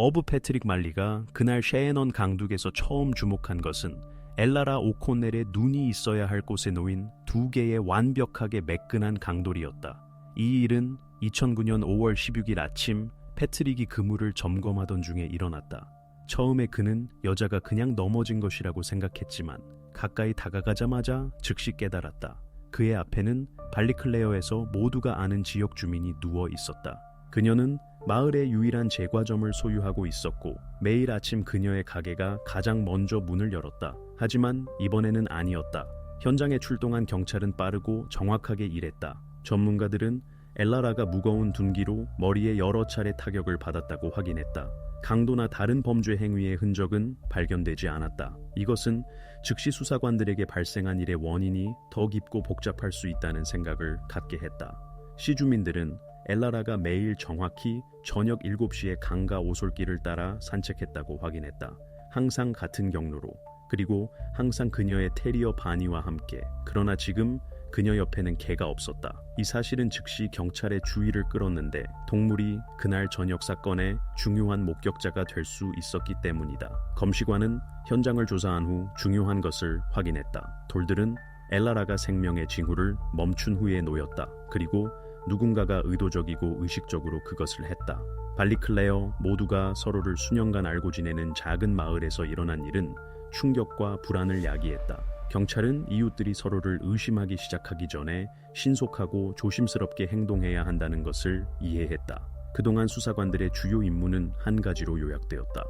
어브 패트릭 말리가 그날 셰넌 강둑에서 처음 주목한 것은 엘라라 오코넬의 눈이 있어야 할 곳에 놓인 두 개의 완벽하게 매끈한 강돌이었다. 이 일은 2009년 5월 16일 아침 패트릭이 그물을 점검하던 중에 일어났다. 처음에 그는 여자가 그냥 넘어진 것이라고 생각했지만 가까이 다가가자마자 즉시 깨달았다. 그의 앞에는 발리클레어에서 모두가 아는 지역 주민이 누워 있었다. 그녀는 마을의 유일한 제과점을 소유하고 있었고 매일 아침 그녀의 가게가 가장 먼저 문을 열었다. 하지만 이번에는 아니었다. 현장에 출동한 경찰은 빠르고 정확하게 일했다. 전문가들은 엘라라가 무거운 둔기로 머리에 여러 차례 타격을 받았다고 확인했다. 강도나 다른 범죄 행위의 흔적은 발견되지 않았다. 이것은 즉시 수사관들에게 발생한 일의 원인이 더 깊고 복잡할 수 있다는 생각을 갖게 했다. 시주민들은 엘라라가 매일 정확히 저녁 7시에 강가 오솔길을 따라 산책했다고 확인했다. 항상 같은 경로로, 그리고 항상 그녀의 테리어 바니와 함께. 그러나 지금 그녀 옆에는 개가 없었다. 이 사실은 즉시 경찰의 주의를 끌었는데 동물이 그날 저녁 사건의 중요한 목격자가 될 수 있었기 때문이다. 검시관은 현장을 조사한 후 중요한 것을 확인했다. 돌들은 엘라라가 생명의 징후를 멈춘 후에 놓였다. 그리고 누군가가 의도적이고 의식적으로 그것을 했다. 발리클레어 모두가 서로를 수년간 알고 지내는 작은 마을에서 일어난 일은 충격과 불안을 야기했다. 경찰은 이웃들이 서로를 의심하기 시작하기 전에 신속하고 조심스럽게 행동해야 한다는 것을 이해했다. 그동안 수사관들의 주요 임무는 한 가지로 요약되었다.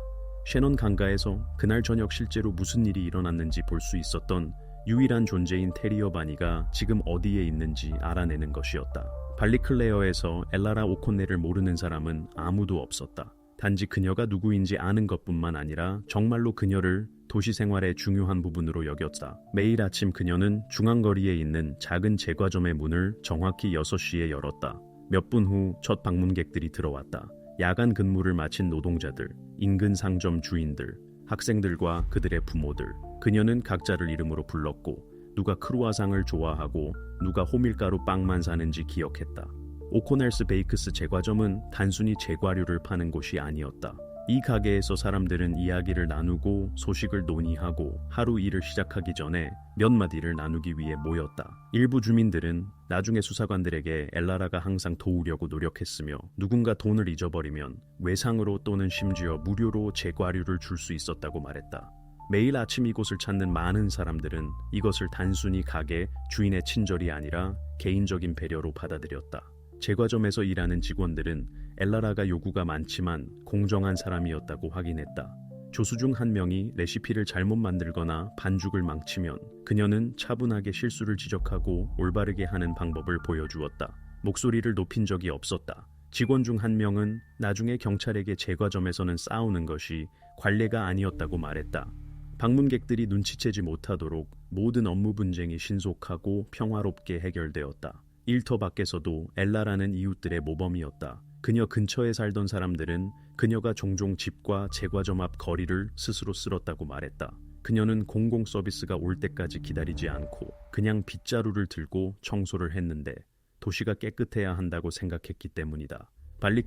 셰넌 강가에서 그날 저녁 실제로 무슨 일이 일어났는지 볼 수 있었던 유일한 존재인 테리어 바니가 지금 어디에 있는지 알아내는 것이었다. 발리클레어에서 엘라라 오코넬을 모르는 사람은 아무도 없었다. 단지 그녀가 누구인지 아는 것뿐만 아니라 정말로 그녀를 도시 생활의 중요한 부분으로 여겼다. 매일 아침 그녀는 중앙거리에 있는 작은 제과점의 문을 정확히 6시에 열었다. 몇 분 후 첫 방문객들이 들어왔다. 야간 근무를 마친 노동자들, 인근 상점 주인들, 학생들과 그들의 부모들. 그녀는 각자를 이름으로 불렀고 누가 크루아상을 좋아하고 누가 호밀가루 빵만 사는지 기억했다. 오코넬스 베이크스 제과점은 단순히 제과류를 파는 곳이 아니었다. 이 가게에서 사람들은 이야기를 나누고 소식을 논의하고 하루 일을 시작하기 전에 몇 마디를 나누기 위해 모였다. 일부 주민들은 나중에 수사관들에게 엘라라가 항상 도우려고 노력했으며 누군가 돈을 잊어버리면 외상으로 또는 심지어 무료로 제과류를 줄 수 있었다고 말했다. 매일 아침 이곳을 찾는 많은 사람들은 이것을 단순히 가게 주인의 친절이 아니라 개인적인 배려로 받아들였다. 제과점에서 일하는 직원들은 엘라라가 요구가 많지만 공정한 사람이었다고 확인했다. 조수 중 한 명이 레시피를 잘못 만들거나 반죽을 망치면 그녀는 차분하게 실수를 지적하고 올바르게 하는 방법을 보여주었다. 목소리를 높인 적이 없었다. 직원 중 한 명은 나중에 경찰에게 제과점에서는 싸우는 것이 관례가 아니었다고 말했다. 방문객들이 눈치채지 못하도록 모든 업무 분쟁이 신속하고 평화롭게 해결되었다. 일터 밖에서도 엘라라는 이웃들의 모범이었다. 그녀 근처에 살던 사람들은 그녀가 종종 집과 제과점 앞 거리를 스스로 쓸었다고 말했다. 그녀는 공공 서비스가 올 때까지 기다리지 않고 그냥 빗자루를 들고 청소를 했는데 도시가 깨끗해야 한다고 생각했기 때문이다.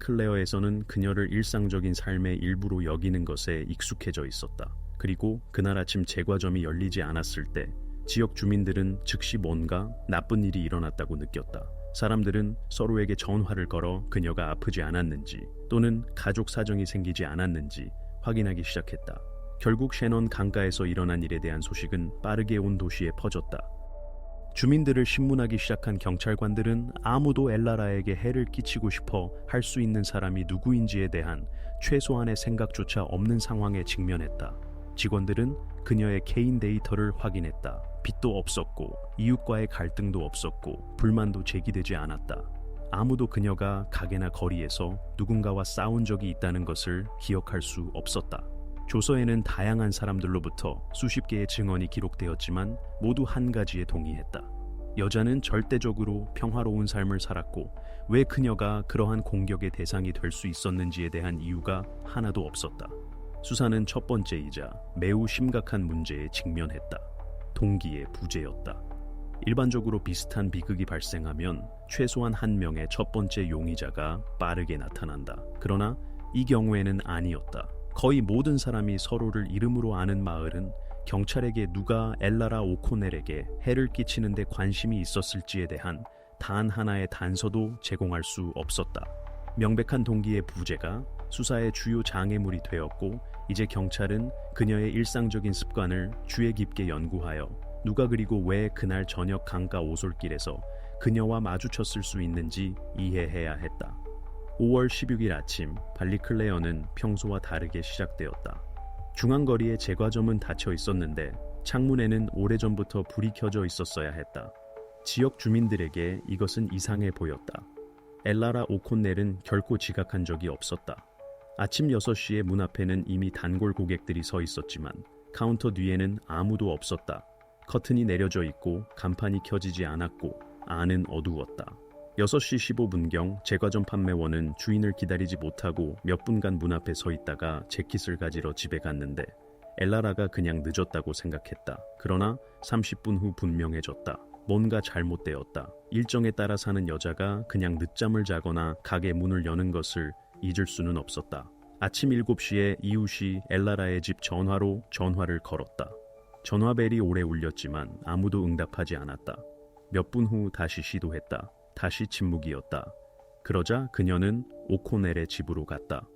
발리클레어에서는 그녀를 일상적인 삶의 일부로 여기는 것에 익숙해져 있었다. 그리고 그날 아침 제과점이 열리지 않았을 때 지역 주민들은 즉시 뭔가 나쁜 일이 일어났다고 느꼈다. 사람들은 서로에게 전화를 걸어 그녀가 아프지 않았는지 또는 가족 사정이 생기지 않았는지 확인하기 시작했다. 결국 셰넌 강가에서 일어난 일에 대한 소식은 빠르게 온 도시에 퍼졌다. 주민들을 신문하기 시작한 경찰관들은 아무도 엘라라에게 해를 끼치고 싶어 할 수 있는 사람이 누구인지에 대한 최소한의 생각조차 없는 상황에 직면했다. 직원들은 그녀의 개인 데이터를 확인했다. 빚도 없었고 이웃과의 갈등도 없었고 불만도 제기되지 않았다. 아무도 그녀가 가게나 거리에서 누군가와 싸운 적이 있다는 것을 기억할 수 없었다. 조서에는 다양한 사람들로부터 수십 개의 증언이 기록되었지만 모두 한 가지에 동의했다. 여자는 절대적으로 평화로운 삶을 살았고 왜 그녀가 그러한 공격의 대상이 될 수 있었는지에 대한 이유가 하나도 없었다. 수사는 첫 번째이자 매우 심각한 문제에 직면했다. 동기의 부재였다. 일반적으로 비슷한 비극이 발생하면 최소한 한 명의 첫 번째 용의자가 빠르게 나타난다. 그러나 이 경우에는 아니었다. 거의 모든 사람이 서로를 이름으로 아는 마을은 경찰에게 누가 엘라라 오코넬에게 해를 끼치는 데 관심이 있었을지에 대한 단 하나의 단서도 제공할 수 없었다. 명백한 동기의 부재가 수사의 주요 장애물이 되었고, 이제 경찰은 그녀의 일상적인 습관을 주의 깊게 연구하여 누가 그리고 왜 그날 저녁 강가 오솔길에서 그녀와 마주쳤을 수 있는지 이해해야 했다. 5월 16일 아침, 발리클레어는 평소와 다르게 시작되었다. 중앙거리의 제과점은 닫혀 있었는데 창문에는 오래전부터 불이 켜져 있었어야 했다. 지역 주민들에게 이것은 이상해 보였다. 엘라라 오콘넬은 결코 지각한 적이 없었다. 아침 6시에 문 앞에는 이미 단골 고객들이 서 있었지만 카운터 뒤에는 아무도 없었다. 커튼이 내려져 있고 간판이 켜지지 않았고 안은 어두웠다. 6시 15분경 제과점 판매원은 주인을 기다리지 못하고 몇 분간 문 앞에 서 있다가 재킷을 가지러 집에 갔는데 엘라라가 그냥 늦었다고 생각했다. 그러나 30분 후 분명해졌다. 뭔가 잘못되었다. 일정에 따라 사는 여자가 그냥 늦잠을 자거나 가게 문을 여는 것을 잊을 수는 없었다. 아침 7시에 이웃이 엘라라의 집 전화로 전화를 걸었다. 전화벨이 오래 울렸지만 아무도 응답하지 않았다. 몇 분 후 다시 시도했다. 다시 침묵이었다. 그러자 그녀는 오코넬의 집으로 갔다.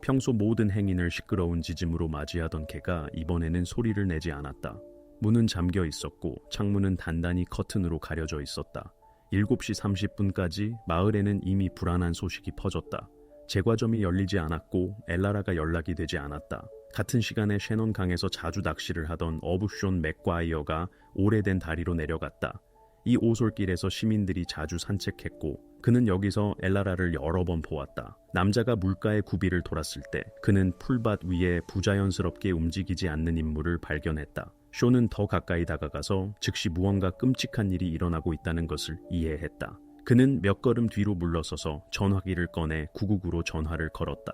평소 모든 행인을 시끄러운 짖음으로 맞이하던 걔가 이번에는 소리를 내지 않았다. 문은 잠겨 있었고 창문은 단단히 커튼으로 가려져 있었다. 7시 30분까지 마을에는 이미 불안한 소식이 퍼졌다. 제과점이 열리지 않았고 엘라라가 연락이 되지 않았다. 같은 시간에 셰논 강에서 자주 낚시를 하던 어부숀 맥과이어가 오래된 다리로 내려갔다. 이 오솔길에서 시민들이 자주 산책했고 그는 여기서 엘라라를 여러 번 보았다. 남자가 물가의 구비를 돌았을 때 그는 풀밭 위에 부자연스럽게 움직이지 않는 인물을 발견했다. 쇼는 더 가까이 다가가서 즉시 무언가 끔찍한 일이 일어나고 있다는 것을 이해했다. 그는 몇 걸음 뒤로 물러서서 전화기를 꺼내 999로 전화를 걸었다.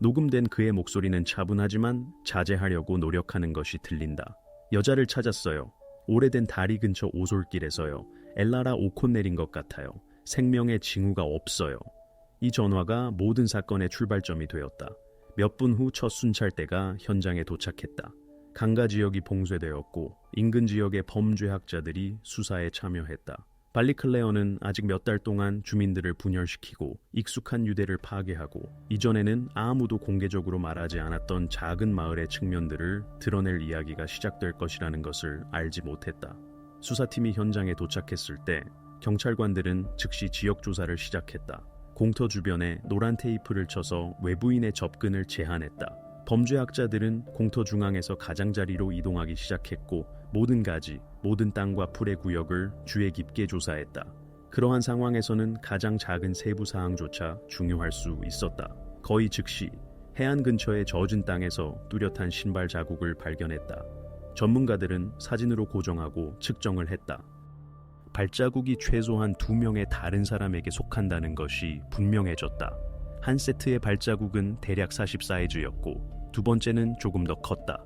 녹음된 그의 목소리는 차분하지만 자제하려고 노력하는 것이 들린다. 여자를 찾았어요. 오래된 다리 근처 오솔길에서요. 엘라라 오콘넬인 것 같아요. 생명의 징후가 없어요. 이 전화가 모든 사건의 출발점이 되었다. 몇 분 후 첫 순찰대가 현장에 도착했다. 강가 지역이 봉쇄되었고 인근 지역의 범죄학자들이 수사에 참여했다. 발리클레어는 아직 몇 달 동안 주민들을 분열시키고 익숙한 유대를 파괴하고 이전에는 아무도 공개적으로 말하지 않았던 작은 마을의 측면들을 드러낼 이야기가 시작될 것이라는 것을 알지 못했다. 수사팀이 현장에 도착했을 때 경찰관들은 즉시 지역 조사를 시작했다. 공터 주변에 노란 테이프를 쳐서 외부인의 접근을 제한했다. 범죄학자들은 공터 중앙에서 가장자리로 이동하기 시작했고 모든 가지, 모든 땅과 풀의 구역을 주의 깊게 조사했다. 그러한 상황에서는 가장 작은 세부 사항조차 중요할 수 있었다. 거의 즉시 해안 근처의 젖은 땅에서 뚜렷한 신발 자국을 발견했다. 전문가들은 사진으로 고정하고 측정을 했다. 발자국이 최소한 2명의 다른 사람에게 속한다는 것이 분명해졌다. 한 세트의 발자국은 대략 40 사이즈였고 두 번째는 조금 더 컸다.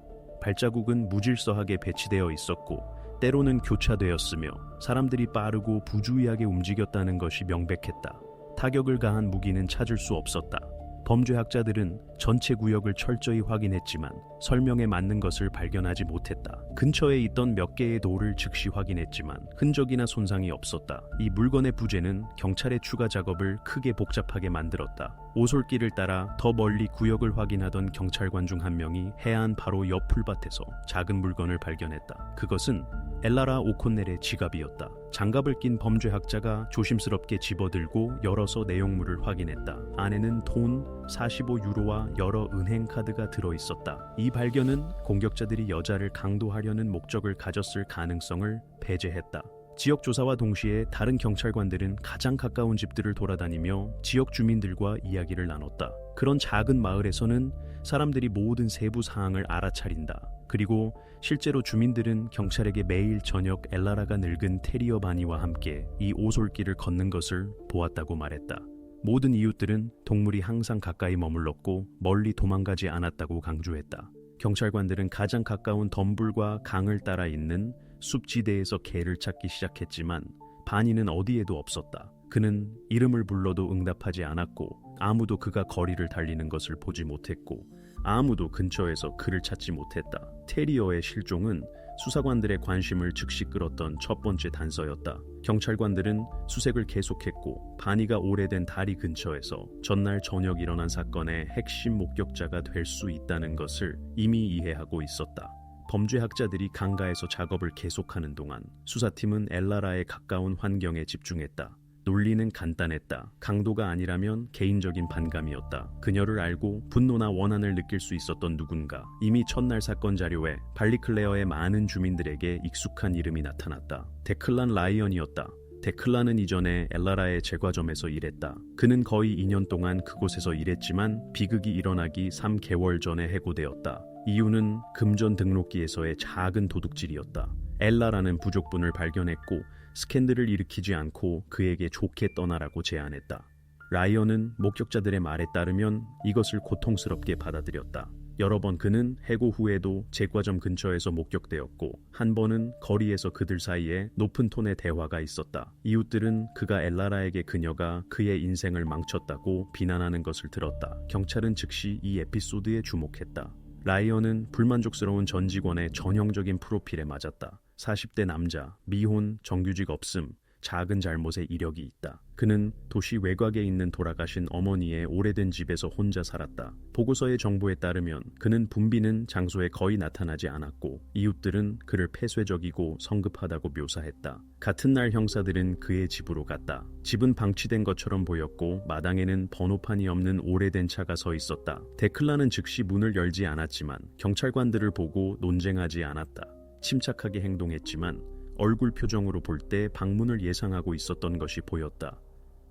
발자국은 무질서하게 배치되어 있었고 때로는 교차되었으며 사람들이 빠르고 부주의하게 움직였다는 것이 명백했다. 타격을 가한 무기는 찾을 수 없었다. 범죄학자들은 전체 구역을 철저히 확인했지만 설명에 맞는 것을 발견하지 못했다. 근처에 있던 몇 개의 돌을 즉시 확인했지만 흔적이나 손상이 없었다. 이 물건의 부재는 경찰의 추가 작업을 크게 복잡하게 만들었다. 오솔길을 따라 더 멀리 구역을 확인하던 경찰관 중 한 명이 해안 바로 옆 풀밭에서 작은 물건을 발견했다. 그것은 엘라라 오콘넬의 지갑이었다. 장갑을 낀 범죄학자가 조심스럽게 집어들고 열어서 내용물을 확인했다. 안에는 돈 45유로와 여러 은행 카드가 들어있었다. 이 발견은 공격자들이 여자를 강도하려는 목적을 가졌을 가능성을 배제했다. 지역 조사와 동시에 다른 경찰관들은 가장 가까운 집들을 돌아다니며 지역 주민들과 이야기를 나눴다. 그런 작은 마을에서는 사람들이 모든 세부 사항을 알아차린다. 그리고 실제로 주민들은 경찰에게 매일 저녁 엘라라가 늙은 테리어 바니와 함께 이 오솔길을 걷는 것을 보았다고 말했다. 모든 이웃들은 동물이 항상 가까이 머물렀고 멀리 도망가지 않았다고 강조했다. 경찰관들은 가장 가까운 덤불과 강을 따라 있는 숲지대에서 개를 찾기 시작했지만 바니는 어디에도 없었다. 그는 이름을 불러도 응답하지 않았고 아무도 그가 거리를 달리는 것을 보지 못했고 아무도 근처에서 그를 찾지 못했다. 테리어의 실종은 수사관들의 관심을 즉시 끌었던 첫 번째 단서였다. 경찰관들은 수색을 계속했고 바니가 오래된 다리 근처에서 전날 저녁 일어난 사건의 핵심 목격자가 될 수 있다는 것을 이미 이해하고 있었다. 범죄학자들이 강가에서 작업을 계속하는 동안 수사팀은 엘라라에 가까운 환경에 집중했다. 논리는 간단했다. 강도가 아니라면 개인적인 반감이었다. 그녀를 알고 분노나 원한을 느낄 수 있었던 누군가. 이미 첫날 사건 자료에 발리클레어의 많은 주민들에게 익숙한 이름이 나타났다. 데클란 라이언이었다. 데클란은 이전에 엘라라의 제과점에서 일했다. 그는 거의 2년 동안 그곳에서 일했지만 비극이 일어나기 3개월 전에 해고되었다. 이유는 금전 등록기에서의 작은 도둑질이었다. 엘라라는 부족분을 발견했고 스캔들을 일으키지 않고 그에게 좋게 떠나라고 제안했다. 라이언은 목격자들의 말에 따르면 이것을 고통스럽게 받아들였다. 여러 번 그는 해고 후에도 제과점 근처에서 목격되었고 한 번은 거리에서 그들 사이에 높은 톤의 대화가 있었다. 이웃들은 그가 엘라라에게 그녀가 그의 인생을 망쳤다고 비난하는 것을 들었다. 경찰은 즉시 이 에피소드에 주목했다. 라이언은 불만족스러운 전 직원의 전형적인 프로필에 맞았다. 40대 남자, 미혼, 정규직 없음, 작은 잘못에 이력이 있다. 그는 도시 외곽에 있는 돌아가신 어머니의 오래된 집에서 혼자 살았다. 보고서의 정보에 따르면 그는 붐비는 장소에 거의 나타나지 않았고 이웃들은 그를 폐쇄적이고 성급하다고 묘사했다. 같은 날 형사들은 그의 집으로 갔다. 집은 방치된 것처럼 보였고 마당에는 번호판이 없는 오래된 차가 서 있었다. 데클라는 즉시 문을 열지 않았지만 경찰관들을 보고 논쟁하지 않았다. 침착하게 행동했지만 얼굴 표정으로 볼 때 방문을 예상하고 있었던 것이 보였다.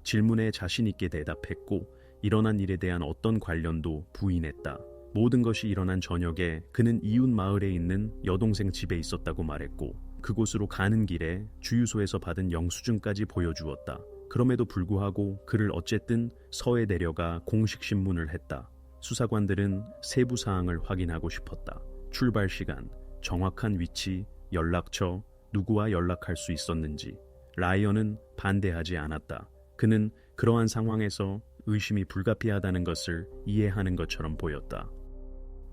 질문에 자신 있게 대답했고 일어난 일에 대한 어떤 관련도 부인했다. 모든 것이 일어난 저녁에 그는 이웃 마을에 있는 여동생 집에 있었다고 말했고 그곳으로 가는 길에 주유소에서 받은 영수증까지 보여주었다. 그럼에도 불구하고 그를 어쨌든 서에 내려가 공식 신문을 했다. 수사관들은 세부 사항을 확인하고 싶었다. 출발 시간, 정확한 위치, 연락처, 누구와 연락할 수 있었는지. 라이언은 반대하지 않았다. 그는 그러한 상황에서 의심이 불가피하다는 것을 이해하는 것처럼 보였다.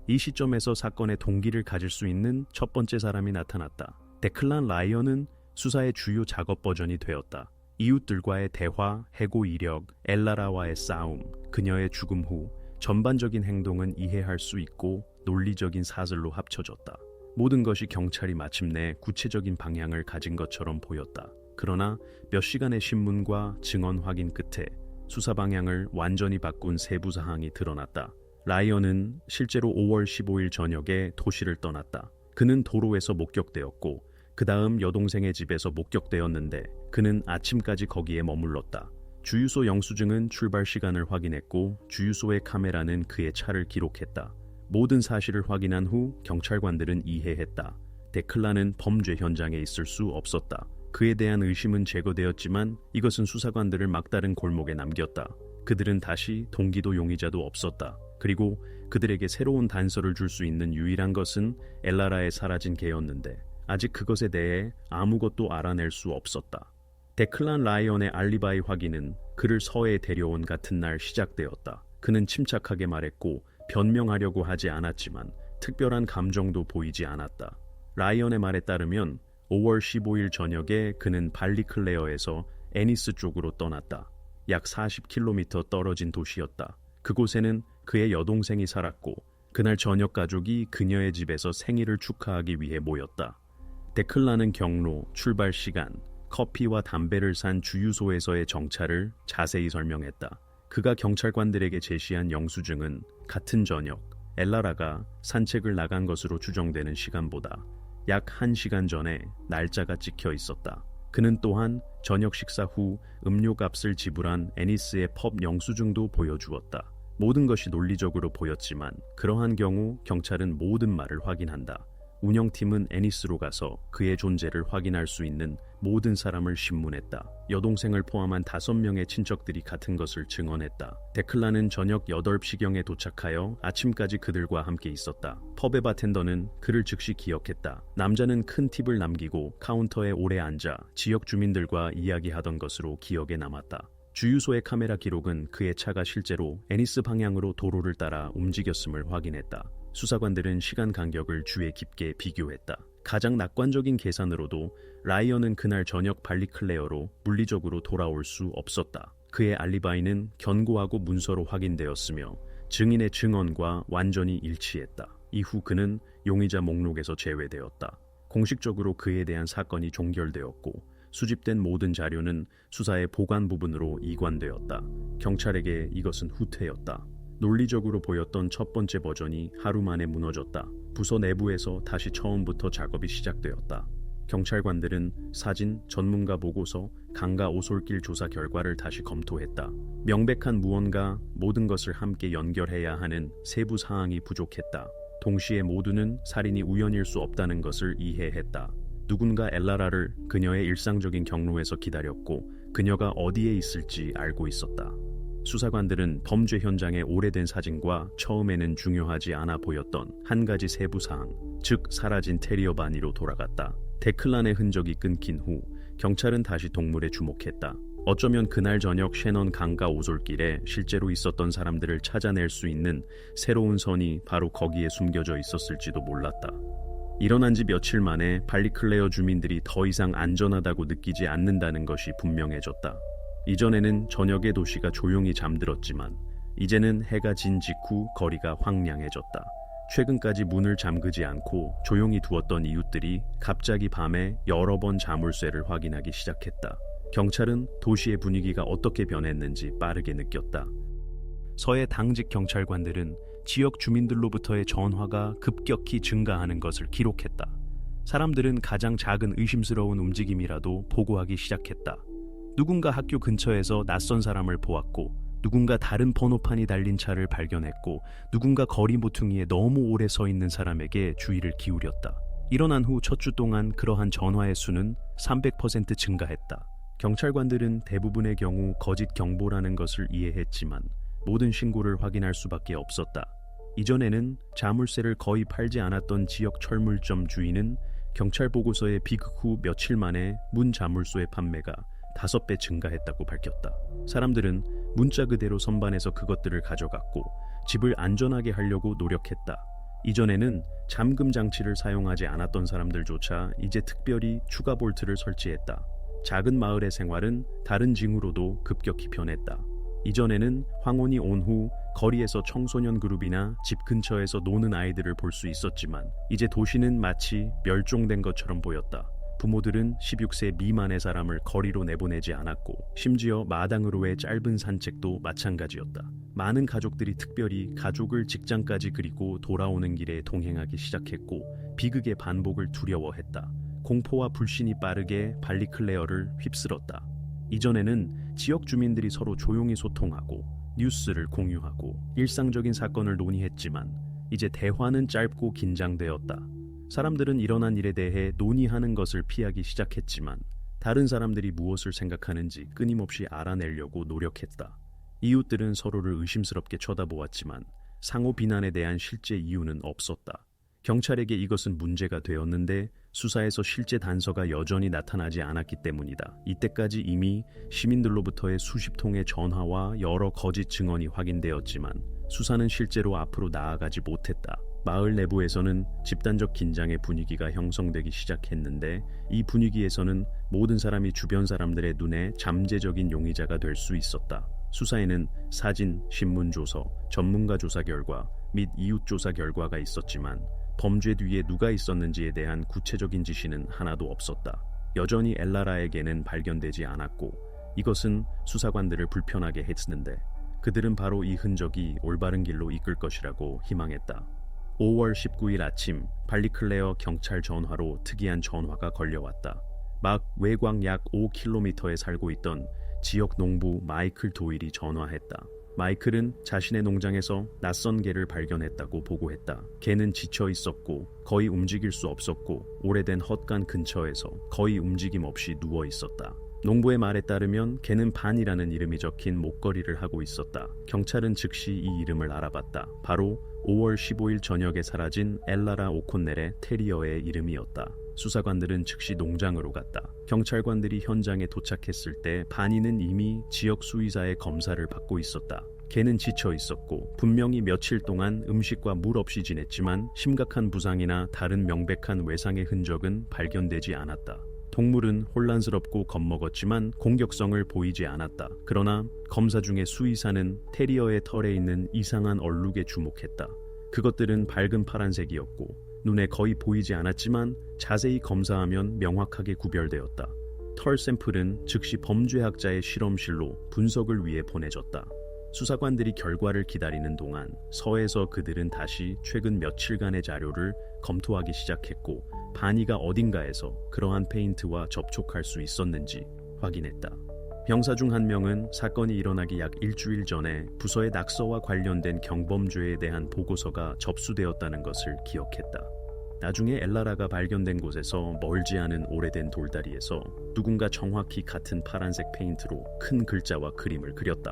이 시점에서 사건의 동기를 가질 수 있는 첫 번째 사람이 나타났다. 데클란 라이언은 수사의 주요 작업 버전이 되었다. 이웃들과의 대화, 해고 이력, 엘라라와의 싸움, 그녀의 죽음 후 전반적인 행동은 이해할 수 있고 논리적인 사슬로 합쳐졌다. 모든 것이 경찰이 마침내 구체적인 방향을 가진 것처럼 보였다. 그러나 몇 시간의 신문과 증언 확인 끝에 수사 방향을 완전히 바꾼 세부 사항이 드러났다. 라이언은 실제로 5월 15일 저녁에 도시를 떠났다. 그는 도로에서 목격되었고 그 다음 여동생의 집에서 목격되었는데 그는 아침까지 거기에 머물렀다. 주유소 영수증은 출발 시간을 확인했고 주유소의 카메라는 그의 차를 기록했다. 모든 사실을 확인한 후 경찰관들은 이해했다. 데클라는 범죄 현장에 있을 수 없었다. 그에 대한 의심은 제거되었지만 이것은 수사관들을 막다른 골목에 남겼다. 그들은 다시 동기도 용의자도 없었다. 그리고 그들에게 새로운 단서를 줄 수 있는 유일한 것은 엘라라의 사라진 개였는데 아직 그것에 대해 아무것도 알아낼 수 없었다. 데클란 라이언의 알리바이 확인은 그를 서에 데려온 같은 날 시작되었다. 그는 침착하게 말했고 변명하려고 하지 않았지만 특별한 감정도 보이지 않았다. 라이언의 말에 따르면 5월 15일 저녁에 그는 발리클레어에서 애니스 쪽으로 떠났다. 약 40km 떨어진 도시였다. 그곳에는 그의 여동생이 살았고 그날 저녁 가족이 그녀의 집에서 생일을 축하하기 위해 모였다. 데클라는 경로, 출발 시간, 커피와 담배를 산 주유소에서의 정차를 자세히 설명했다. 그가 경찰관들에게 제시한 영수증은 같은 저녁 엘라라가 산책을 나간 것으로 추정되는 시간보다 약 1시간 전에 날짜가 찍혀 있었다. 그는 또한 저녁 식사 후 음료값을 지불한 애니스의 펍 영수증도 보여주었다. 모든 것이 논리적으로 보였지만 그러한 경우 경찰은 모든 말을 확인한다. 운영팀은 애니스로 가서 그의 존재를 확인할 수 있는 모든 사람을 신문했다. 여동생을 포함한 5명의 친척들이 같은 것을 증언했다. 데클라는 저녁 8시경에 도착하여 아침까지 그들과 함께 있었다. 펍의 바텐더는 그를 즉시 기억했다. 남자는 큰 팁을 남기고 카운터에 오래 앉아 지역 주민들과 이야기하던 것으로 기억에 남았다. 주유소의 카메라 기록은 그의 차가 실제로 애니스 방향으로 도로를 따라 움직였음을 확인했다. 수사관들은 시간 간격을 주에 깊게 비교했다. 가장 낙관적인 계산으로도 라이언은 그날 저녁 발리클레어로 물리적으로 돌아올 수 없었다. 그의 알리바이는 견고하고 문서로 확인되었으며 증인의 증언과 완전히 일치했다. 이후 그는 용의자 목록에서 제외되었다. 공식적으로 그에 대한 사건이 종결되었고 수집된 모든 자료는 수사의 보관 부분으로 이관되었다. 경찰에게 이것은 후퇴였다. 논리적으로 보였던 첫 번째 버전이 하루 만에 무너졌다. 부서 내부에서 다시 처음부터 작업이 시작되었다. 경찰관들은 사진, 전문가 보고서, 강가 오솔길 조사 결과를 다시 검토했다. 명백한 무언가 모든 것을 함께 연결해야 하는 세부 사항이 부족했다. 동시에 모두는 살인이 우연일 수 없다는 것을 이해했다. 누군가 엘라라를 그녀의 일상적인 경로에서 기다렸고 그녀가 어디에 있을지 알고 있었다. 수사관들은 범죄 현장의 오래된 사진과 처음에는 중요하지 않아 보였던 한 가지 세부사항, 즉 사라진 테리어 바니로 돌아갔다. 데클란의 흔적이 끊긴 후 경찰은 다시 동물에 주목했다. 어쩌면 그날 저녁 셰넌 강가 오솔길에 실제로 있었던 사람들을 찾아낼 수 있는 새로운 선이 바로 거기에 숨겨져 있었을지도 몰랐다. 일어난 지 며칠 만에 발리클레어 주민들이 더 이상 안전하다고 느끼지 않는다는 것이 분명해졌다. 이전에는 저녁에 도시가 조용히 잠들었지만 이제는 해가 진 직후 거리가 황량해졌다. 최근까지 문을 잠그지 않고 조용히 두었던 이웃들이 갑자기 밤에 여러 번 자물쇠를 확인하기 시작했다. 경찰은 도시의 분위기가 어떻게 변했는지 빠르게 느꼈다. 서해 당직 경찰관들은 지역 주민들로부터의 전화가 급격히 증가하는 것을 기록했다. 사람들은 가장 작은 의심스러운 움직임이라도 보고하기 시작했다. 누군가 학교 근처에서 낯선 사람을 보았고 누군가 다른 번호판이 달린 차를 발견했고 누군가 거리 모퉁이에 너무 오래 서 있는 사람에게 주의를 기울였다. 일어난 후 첫 주 동안 그러한 전화의 수는 300% 증가했다. 경찰관들은 대부분의 경우 거짓 경보라는 것을 이해했지만 모든 신고를 확인할 수밖에 없었다. 이전에는 자물쇠를 거의 팔지 않았던 지역 철물점 주인은 경찰 보고서의 비극 후 며칠 만에 문 자물쇠의 판매가 5배 증가했다고 밝혔다. 사람들은 문자 그대로 선반에서 그것들을 가져갔고 집을 안전하게 하려고 노력했다. 이전에는 잠금 장치를 사용하지 않았던 사람들조차 이제 특별히 추가 볼트를 설치했다. 작은 마을의 생활은 다른 징후로도 급격히 변했다. 이전에는 황혼이 온 후 거리에서 청소년 그룹이나 집 근처에서 노는 아이들을 볼 수 있었지만 이제 도시는 마치 멸종된 것처럼 보였다. 부모들은 16세 미만의 사람을 거리로 내보내지 않았고 심지어 마당으로의 짧은 산책도 마찬가지였다. 많은 가족들이 특별히 가족을 직장까지 그리고 돌아오는 길에 동행하기 시작했고 비극의 반복을 두려워했다. 공포와 불신이 빠르게 발리클레어를 휩쓸었다. 이전에는 지역 주민들이 서로 조용히 소통하고 뉴스를 공유하고 일상적인 사건을 논의했지만 이제 대화는 짧고 긴장되었다. 사람들은 일어난 일에 대해 논의하는 것을 피하기 시작했지만 다른 사람들이 무엇을 생각하는지 끊임없이 알아내려고 노력했다. 이웃들은 서로를 의심스럽게 쳐다보았지만 상호 비난에 대한 실제 이유는 없었다. 경찰에게 이것은 문제가 되었는데 수사에서 실제 단서가 여전히 나타나지 않았기 때문이다. 이때까지 이미 시민들로부터의 수십 통의 전화와 여러 거짓 증언이 확인되었지만 수사는 실제로 앞으로 나아가지 못했다. 마을 내부에서는 집단적 긴장의 분위기가 형성되기 시작했는데 이 분위기에서는 모든 사람이 주변 사람들의 눈에 잠재적인 용의자가 될 수 있었다. 수사에는 사진, 신문 조서, 전문가 조사 결과 및 이웃 조사 결과가 있었지만 범죄 뒤에 누가 있었는지에 대한 구체적인 지시는 하나도 없었다. 여전히 엘라라에게는 발견되지 않았고 이것은 수사관들을 불편하게 했는데 그들은 바로 이 흔적이 올바른 길로 이끌 것이라고 희망했다. 5월 19일 아침 발리클레어 경찰 전화로 특이한 전화가 걸려왔다. 막 외곽 약 5km에 살고 있던 지역 농부 마이클 도일이 전화했다. 마이클은 자신의 농장에서 낯선 개를 발견했다고 보고했다. 개는 지쳐 있었고 거의 움직일 수 없었고 오래된 헛간 근처에서 거의 움직임 없이 누워 있었다. 농부의 말에 따르면 개는 반이라는 이름이 적힌 목걸이를 하고 있었다. 경찰은 즉시 이 이름을 알아봤다. 바로 5월 15일 저녁에 사라진 엘라라 오콘넬의 테리어의 이름이었다. 수사관들은 즉시 농장으로 갔다. 경찰관들이 현장에 도착했을 때 바니는 이미 지역 수의사의 검사를 받고 있었다. 개는 지쳐 있었고 분명히 며칠 동안 음식과 물 없이 지냈지만 심각한 부상이나 다른 명백한 외상의 흔적은 발견되지 않았다. 동물은 혼란스럽고 겁먹었지만 공격성을 보이지 않았다. 그러나 검사 중에 수의사는 테리어의 털에 있는 이상한 얼룩에 주목했다. 그것들은 밝은 파란색이었고 눈에 거의 보이지 않았지만 자세히 검사하면 명확하게 구별되었다. 털 샘플은 즉시 범죄학자의 실험실로 분석을 위해 보내졌다. 수사관들이 결과를 기다리는 동안 서에서 그들은 다시 최근 며칠간의 자료를 검토하기 시작했고 바니가 어딘가에서 그러한 페인트와 접촉할 수 있었는지 확인했다. 병사 중 한 명은 사건이 일어나기 약 일주일 전에 부서의 낙서와 관련된 경범죄에 대한 보고서가 접수되었다는 것을 기억했다. 나중에 엘라라가 발견된 곳에서 멀지 않은 오래된 돌다리에서 누군가 정확히 같은 파란색 페인트로 큰 글자와 그림을 그렸다.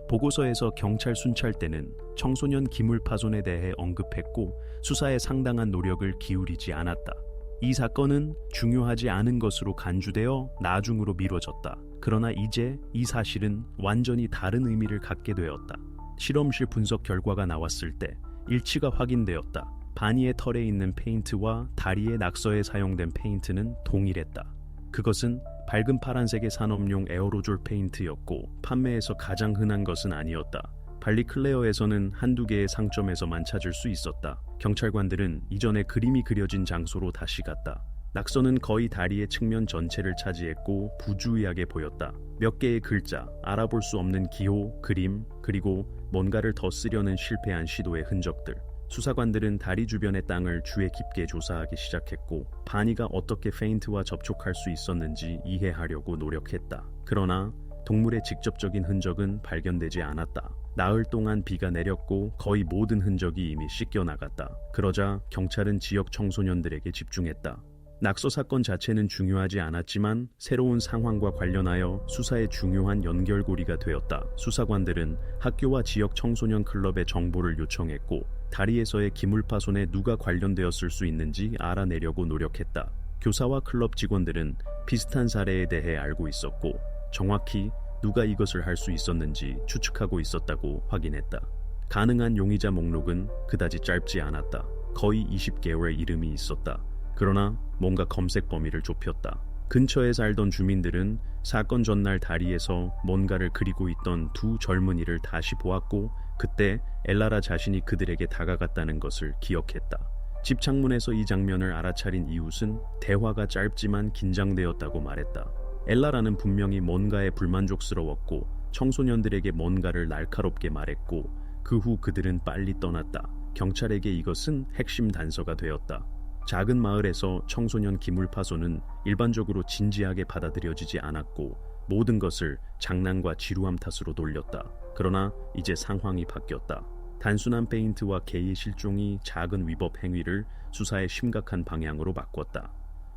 보고서에서 경찰 순찰대는 청소년 기물 파손에 대해 언급했고 수사에 상당한 노력을 기울이지 않았다. 이 사건은 중요하지 않은 것으로 간주되어 나중으로 미뤄졌다. 그러나 이제 이 사실은 완전히 다른 의미를 갖게 되었다. 실험실 분석 결과가 나왔을 때 일치가 확인되었다. 바니의 털에 있는 페인트와 다리의 낙서에 사용된 페인트는 동일했다. 그것은 밝은 파란색의 산업용 에어로졸 페인트였고 판매에서 가장 흔한 것은 아니었다. 발리클레어에서는 한두 개의 상점에서만 찾을 수 있었다. 경찰관들은 이전에 그림이 그려진 장소로 다시 갔다. 낙서는 거의 다리의 측면 전체를 차지했고 부주의하게 보였다. 몇 개의 글자, 알아볼 수 없는 기호, 그림, 그리고 뭔가를 더 쓰려는 실패한 시도의 흔적들. 수사관들은 다리 주변의 땅을 주의 깊게 조사하기 시작했고 바니가 어떻게 페인트와 접촉할 수 있었는지 이해하려고 노력했다. 그러나 동물의 직접적인 흔적은 발견되지 않았다. 나흘 동안 비가 내렸고 거의 모든 흔적이 이미 씻겨나갔다. 그러자 경찰은 지역 청소년들에게 집중했다. 낙서 사건 자체는 중요하지 않았지만 새로운 상황과 관련하여 수사에 중요한 연결고리가 되었다. 수사관들은 학교와 지역 청소년 클럽에 정보를 요청했고 다리에서의 기물 파손에 누가 관련되었을 수 있는지 알아내려고 노력했다. 교사와 클럽 직원들은 비슷한 사례에 대해 알고 있었고 정확히 누가 이것을 할 수 있었는지 추측하고 있었다고 확인했다. 가능한 용의자 목록은 그다지 짧지 않았다. 거의 20개의 이름이 있었다. 그러나 뭔가 검색 범위를 좁혔다. 근처에 살던 주민들은 사건 전날 다리에서 뭔가를 그리고 있던 두 젊은이를 다시 보았고 그때 엘라라 자신이 그들에게 다가갔다는 것을 기억했다. 집 창문에서 이 장면을 알아차린 이웃은 대화가 짧지만 긴장되었다고 말했다. 엘라라는 분명히 뭔가에 불만족스러웠고 청소년들에게 뭔가를 날카롭게 말했고 그 후 그들은 빨리 떠났다. 경찰에게 이것은 핵심 단서가 되었다. 작은 마을에서 청소년 기물 파손은 일반적으로 진지하게 받아들여지지 않았고 모든 것을 장난과 지루함 탓으로 돌렸다. 그러나 이제 상황이 바뀌었다. 단순한 페인트와 개의 실종이 작은 위법 행위를 수사의 심각한 방향으로 바꿨다.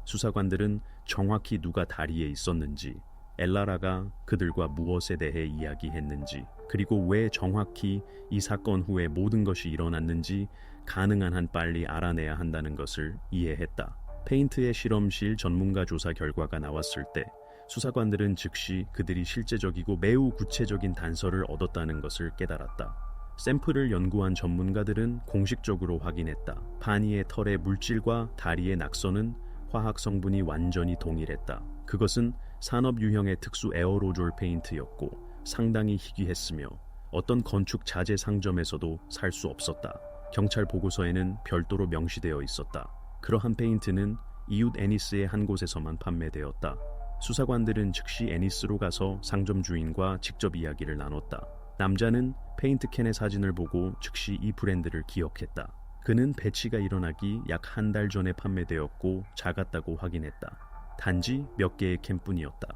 수사관들은 정확히 누가 다리에 있었는지, 엘라라가 그들과 무엇에 대해 이야기했는지, 그리고 왜 정확히 이 사건 후에 모든 것이 일어났는지 가능한 한 빨리 알아내야 한다는 것을 이해했다. 페인트의 실험실 전문가 조사 결과가 나왔을 때 수사관들은 즉시 그들이 실제적이고 매우 구체적인 단서를 얻었다는 것을 깨달았다. 샘플을 연구한 전문가들은 공식적으로 확인했다. 바니의 털의 물질과 다리의 낙서는 화학 성분이 완전히 동일했다. 그것은 산업 유형의 특수 에어로졸 페인트였고 상당히 희귀했으며 어떤 건축 자재 상점에서도 살 수 없었다. 경찰 보고서에는 별도로 명시되어 있었다. 그러한 페인트는 이웃 애니스의 한 곳에서만 판매되었다. 수사관들은 즉시 애니스로 가서 상점 주인과 직접 이야기를 나눴다. 남자는 페인트 캔의 사진을 보고 즉시 이 브랜드를 기억했다. 그는 배치가 일어나기 약 한 달 전에 판매되었고 작았다고 확인했다. 단지 몇 개의 캔뿐이었다.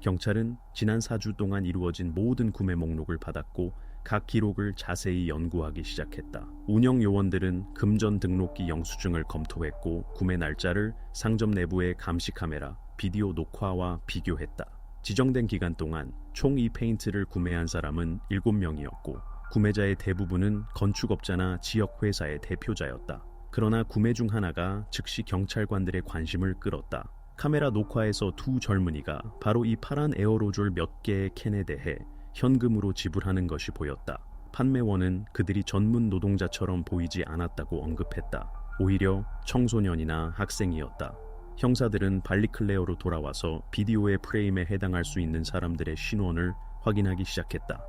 경찰은 지난 4주 동안 이루어진 모든 구매 목록을 받았고 각 기록을 자세히 연구하기 시작했다. 운영 요원들은 금전 등록기 영수증을 검토했고 구매 날짜를 상점 내부의 감시 카메라, 비디오 녹화와 비교했다. 지정된 기간 동안 총 이 페인트를 구매한 사람은 7명이었고 구매자의 대부분은 건축업자나 지역 회사의 대표자였다. 그러나 구매 중 하나가 즉시 경찰관들의 관심을 끌었다. 카메라 녹화에서 두 젊은이가 바로 이 파란 에어로졸 몇 개의 캔에 대해 현금으로 지불하는 것이 보였다. 판매원은 그들이 전문 노동자처럼 보이지 않았다고 언급했다. 오히려 청소년이나 학생이었다. 형사들은 발리클레어로 돌아와서 비디오의 프레임에 해당할 수 있는 사람들의 신원을 확인하기 시작했다.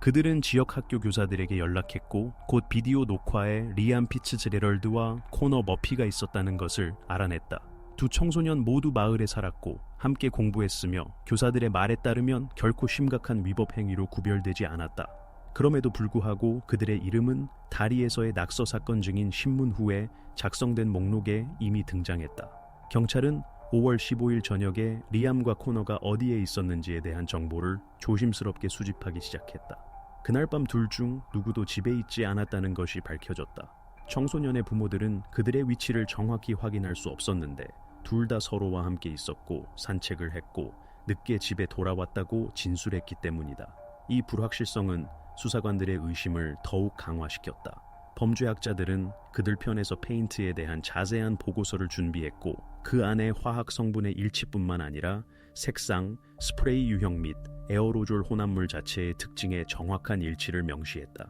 그들은 지역 학교 교사들에게 연락했고 곧 비디오 녹화에 리암 피츠제럴드와 코너 머피가 있었다는 것을 알아냈다. 두 청소년 모두 마을에 살았고 함께 공부했으며 교사들의 말에 따르면 결코 심각한 위법 행위로 구별되지 않았다. 그럼에도 불구하고 그들의 이름은 다리에서의 낙서 사건 증인 신문 후에 작성된 목록에 이미 등장했다. 경찰은 5월 15일 저녁에 리암과 코너가 어디에 있었는지에 대한 정보를 조심스럽게 수집하기 시작했다. 그날 밤 둘 중 누구도 집에 있지 않았다는 것이 밝혀졌다. 청소년의 부모들은 그들의 위치를 정확히 확인할 수 없었는데 둘 다 서로와 함께 있었고 산책을 했고 늦게 집에 돌아왔다고 진술했기 때문이다. 이 불확실성은 수사관들의 의심을 더욱 강화시켰다. 범죄학자들은 그들 편에서 페인트에 대한 자세한 보고서를 준비했고 그 안에 화학 성분의 일치뿐만 아니라 색상, 스프레이 유형 및 에어로졸 혼합물 자체의 특징의 정확한 일치를 명시했다.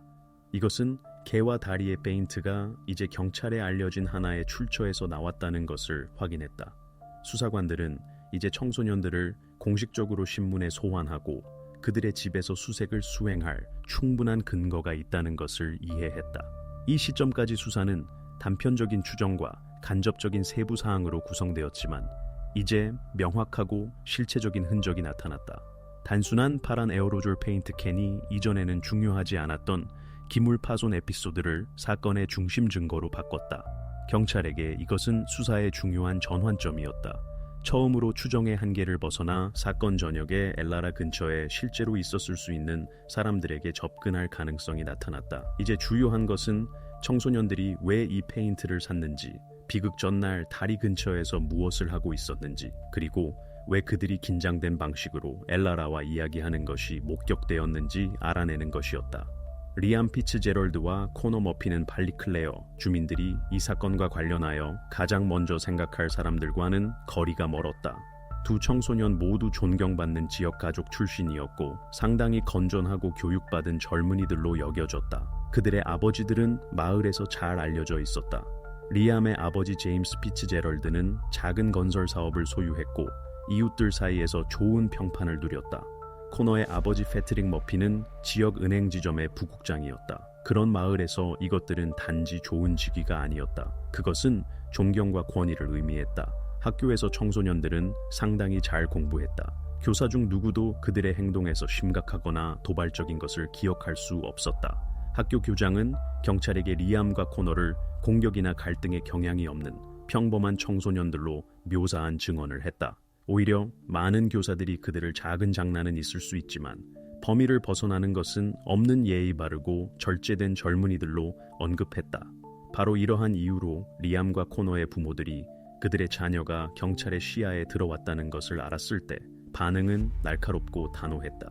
이것은 개와 다리의 페인트가 이제 경찰에 알려진 하나의 출처에서 나왔다는 것을 확인했다. 수사관들은 이제 청소년들을 공식적으로 신문에 소환하고 그들의 집에서 수색을 수행할 충분한 근거가 있다는 것을 이해했다. 이 시점까지 수사는 단편적인 추정과 간접적인 세부 사항으로 구성되었지만 이제 명확하고 실체적인 흔적이 나타났다. 단순한 파란 에어로졸 페인트 캔이 이전에는 중요하지 않았던 기물 파손 에피소드를 사건의 중심 증거로 바꿨다. 경찰에게 이것은 수사의 중요한 전환점이었다. 처음으로 추정의 한계를 벗어나 사건 저녁에 엘라라 근처에 실제로 있었을 수 있는 사람들에게 접근할 가능성이 나타났다. 이제 주요한 것은 청소년들이 왜 이 페인트를 샀는지, 비극 전날 다리 근처에서 무엇을 하고 있었는지, 그리고 왜 그들이 긴장된 방식으로 엘라라와 이야기하는 것이 목격되었는지 알아내는 것이었다. 리암 피츠제럴드와 코너 머피는 발리클레어 주민들이 이 사건과 관련하여 가장 먼저 생각할 사람들과는 거리가 멀었다. 두 청소년 모두 존경받는 지역 가족 출신이었고 상당히 건전하고 교육받은 젊은이들로 여겨졌다. 그들의 아버지들은 마을에서 잘 알려져 있었다. 리암의 아버지 제임스 피츠제럴드는 작은 건설 사업을 소유했고 이웃들 사이에서 좋은 평판을 누렸다. 코너의 아버지 패트릭 머피는 지역 은행 지점의 부국장이었다. 그런 마을에서 이것들은 단지 좋은 직위가 아니었다. 그것은 존경과 권위를 의미했다. 학교에서 청소년들은 상당히 잘 공부했다. 교사 중 누구도 그들의 행동에서 심각하거나 도발적인 것을 기억할 수 없었다. 학교 교장은 경찰에게 리암과 코너를 공격이나 갈등의 경향이 없는 평범한 청소년들로 묘사한 증언을 했다. 오히려 많은 교사들이 그들을 작은 장난은 있을 수 있지만 범위를 벗어나는 것은 없는 예의 바르고 절제된 젊은이들로 언급했다. 바로 이러한 이유로 리암과 코너의 부모들이 그들의 자녀가 경찰의 시야에 들어왔다는 것을 알았을 때 반응은 날카롭고 단호했다.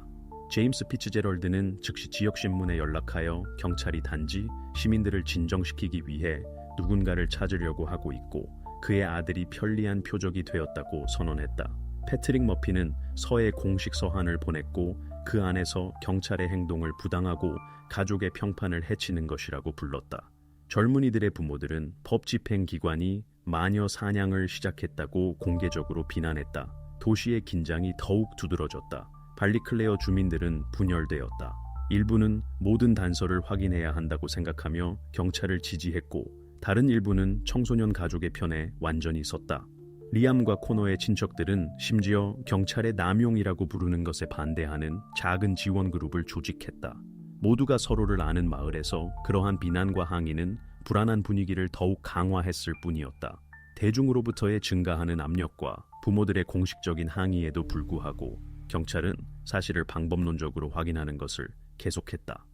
제임스 피츠제럴드는 즉시 지역신문에 연락하여 경찰이 단지 시민들을 진정시키기 위해 누군가를 찾으려고 하고 있고 그의 아들이 편리한 표적이 되었다고 선언했다. 패트릭 머피는 서해 공식 서한을 보냈고 그 안에서 경찰의 행동을 부당하고 가족의 평판을 해치는 것이라고 불렀다. 젊은이들의 부모들은 법 집행 기관이 마녀 사냥을 시작했다고 공개적으로 비난했다. 도시의 긴장이 더욱 두드러졌다. 발리클레어 주민들은 분열되었다. 일부는 모든 단서를 확인해야 한다고 생각하며 경찰을 지지했고 다른 일부는 청소년 가족의 편에 완전히 섰다. 리암과 코너의 친척들은 심지어 경찰의 남용이라고 부르는 것에 반대하는 작은 지원 그룹을 조직했다. 모두가 서로를 아는 마을에서 그러한 비난과 항의는 불안한 분위기를 더욱 강화했을 뿐이었다. 대중으로부터의 증가하는 압력과 부모들의 공식적인 항의에도 불구하고 경찰은 사실을 방법론적으로 확인하는 것을 계속했다.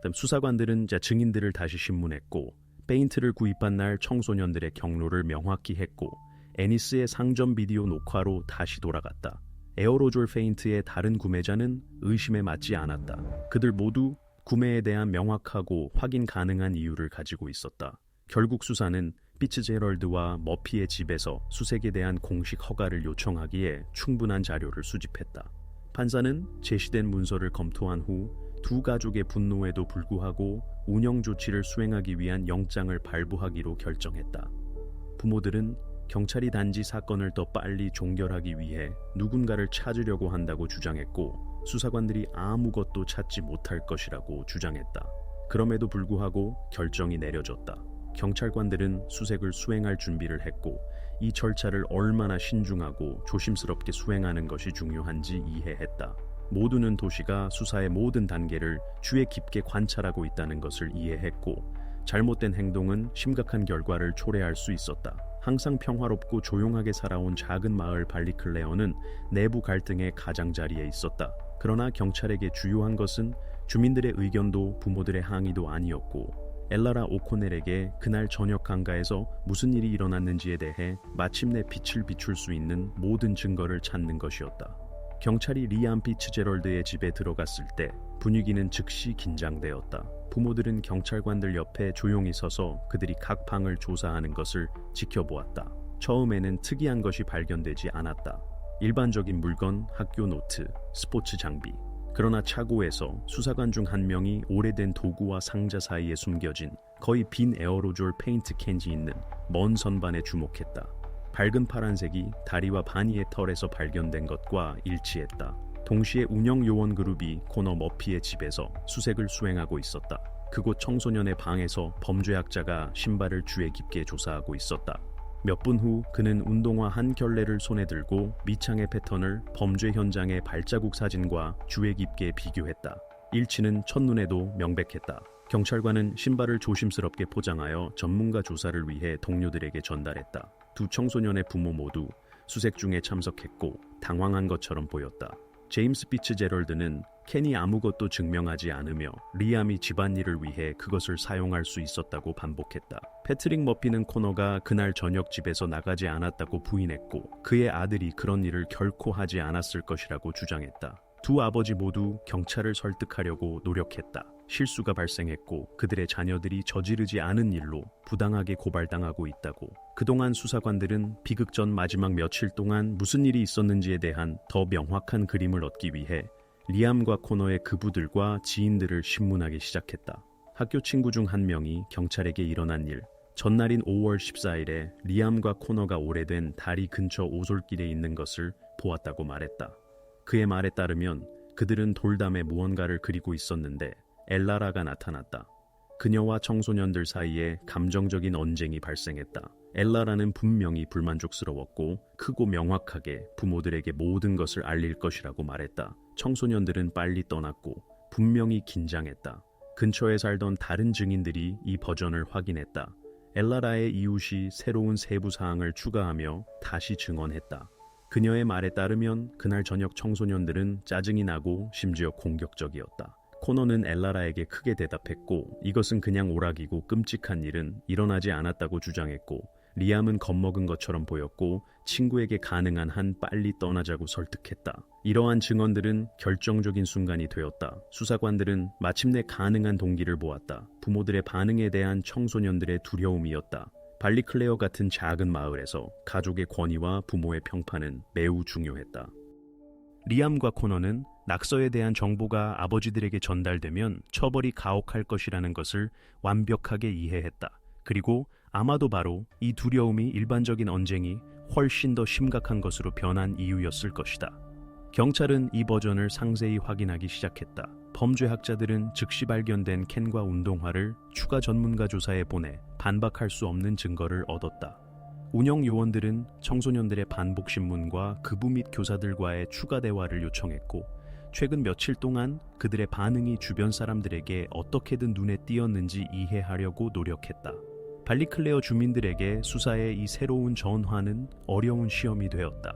그다음 수사관들은 증인들을 다시 신문했고 페인트를 구입한 날 청소년들의 경로를 명확히 했고 애니스의 상점 비디오 녹화로 다시 돌아갔다. 에어로졸 페인트의 다른 구매자는 의심에 맞지 않았다. 그들 모두 구매에 대한 명확하고 확인 가능한 이유를 가지고 있었다. 결국 수사는 피츠제럴드와 머피의 집에서 수색에 대한 공식 허가를 요청하기에 충분한 자료를 수집했다. 판사는 제시된 문서를 검토한 후 두 가족의 분노에도 불구하고 운영 조치를 수행하기 위한 영장을 발부하기로 결정했다. 부모들은 경찰이 단지 사건을 더 빨리 종결하기 위해 누군가를 찾으려고 한다고 주장했고 수사관들이 아무것도 찾지 못할 것이라고 주장했다. 그럼에도 불구하고 결정이 내려졌다. 경찰관들은 수색을 수행할 준비를 했고 이 절차를 얼마나 신중하고 조심스럽게 수행하는 것이 중요한지 이해했다. 모두는 도시가 수사의 모든 단계를 주의 깊게 관찰하고 있다는 것을 이해했고 잘못된 행동은 심각한 결과를 초래할 수 있었다. 항상 평화롭고 조용하게 살아온 작은 마을 발리클레어는 내부 갈등의 가장자리에 있었다. 그러나 경찰에게 주요한 것은 주민들의 의견도 부모들의 항의도 아니었고 엘라라 오코넬에게 그날 저녁 강가에서 무슨 일이 일어났는지에 대해 마침내 빛을 비출 수 있는 모든 증거를 찾는 것이었다. 경찰이 리암 피츠제럴드의 집에 들어갔을 때 분위기는 즉시 긴장되었다. 부모들은 경찰관들 옆에 조용히 서서 그들이 각 방을 조사하는 것을 지켜보았다. 처음에는 특이한 것이 발견되지 않았다. 일반적인 물건, 학교 노트, 스포츠 장비. 그러나 차고에서 수사관 중 한 명이 오래된 도구와 상자 사이에 숨겨진 거의 빈 에어로졸 페인트 캔이 있는 먼 선반에 주목했다. 밝은 파란색이 다리와 바니의 털에서 발견된 것과 일치했다. 동시에 운영 요원 그룹이 코너 머피의 집에서 수색을 수행하고 있었다. 그곳 청소년의 방에서 범죄학자가 신발을 주의 깊게 조사하고 있었다. 몇 분 후 그는 운동화 한 켤레를 손에 들고 밑창의 패턴을 범죄 현장의 발자국 사진과 주의 깊게 비교했다. 일치는 첫눈에도 명백했다. 경찰관은 신발을 조심스럽게 포장하여 전문가 조사를 위해 동료들에게 전달했다. 두 청소년의 부모 모두 수색 중에 참석했고 당황한 것처럼 보였다. 제임스 피츠제럴드는 켄이 아무것도 증명하지 않으며 리암이 집안일을 위해 그것을 사용할 수 있었다고 반복했다. 패트릭 머피는 코너가 그날 저녁 집에서 나가지 않았다고 부인했고 그의 아들이 그런 일을 결코 하지 않았을 것이라고 주장했다. 두 아버지 모두 경찰을 설득하려고 노력했다. 실수가 발생했고 그들의 자녀들이 저지르지 않은 일로 부당하게 고발당하고 있다고. 그동안 수사관들은 비극 전 마지막 며칠 동안 무슨 일이 있었는지에 대한 더 명확한 그림을 얻기 위해 리암과 코너의 그부들과 지인들을 신문하기 시작했다. 학교 친구 중 한 명이 경찰에게 일어난 일, 전날인 5월 14일에 리암과 코너가 오래된 다리 근처 오솔길에 있는 것을 보았다고 말했다. 그의 말에 따르면 그들은 돌담에 무언가를 그리고 있었는데 엘라라가 나타났다. 그녀와 청소년들 사이에 감정적인 언쟁이 발생했다. 엘라라는 분명히 불만족스러웠고 크고 명확하게 부모들에게 모든 것을 알릴 것이라고 말했다. 청소년들은 빨리 떠났고 분명히 긴장했다. 근처에 살던 다른 증인들이 이 버전을 확인했다. 엘라라의 이웃이 새로운 세부 사항을 추가하며 다시 증언했다. 그녀의 말에 따르면 그날 저녁 청소년들은 짜증이 나고 심지어 공격적이었다. 코너는 엘라라에게 크게 대답했고 이것은 그냥 오락이고 끔찍한 일은 일어나지 않았다고 주장했고 리암은 겁먹은 것처럼 보였고 친구에게 가능한 한 빨리 떠나자고 설득했다. 이러한 증언들은 결정적인 순간이 되었다. 수사관들은 마침내 가능한 동기를 모았다. 부모들의 반응에 대한 청소년들의 두려움이었다. 발리클레어 같은 작은 마을에서 가족의 권위와 부모의 평판은 매우 중요했다. 리암과 코너는 낙서에 대한 정보가 아버지들에게 전달되면 처벌이 가혹할 것이라는 것을 완벽하게 이해했다. 그리고 아마도 바로 이 두려움이 일반적인 언쟁이 훨씬 더 심각한 것으로 변한 이유였을 것이다. 경찰은 이 버전을 상세히 확인하기 시작했다. 범죄학자들은 즉시 발견된 캔과 운동화를 추가 전문가 조사에 보내 반박할 수 없는 증거를 얻었다. 운영 요원들은 청소년들의 반복 신문과 그부 및 교사들과의 추가 대화를 요청했고 최근 며칠 동안 그들의 반응이 주변 사람들에게 어떻게든 눈에 띄었는지 이해하려고 노력했다. 발리클레어 주민들에게 수사의 이 새로운 전환은 어려운 시험이 되었다.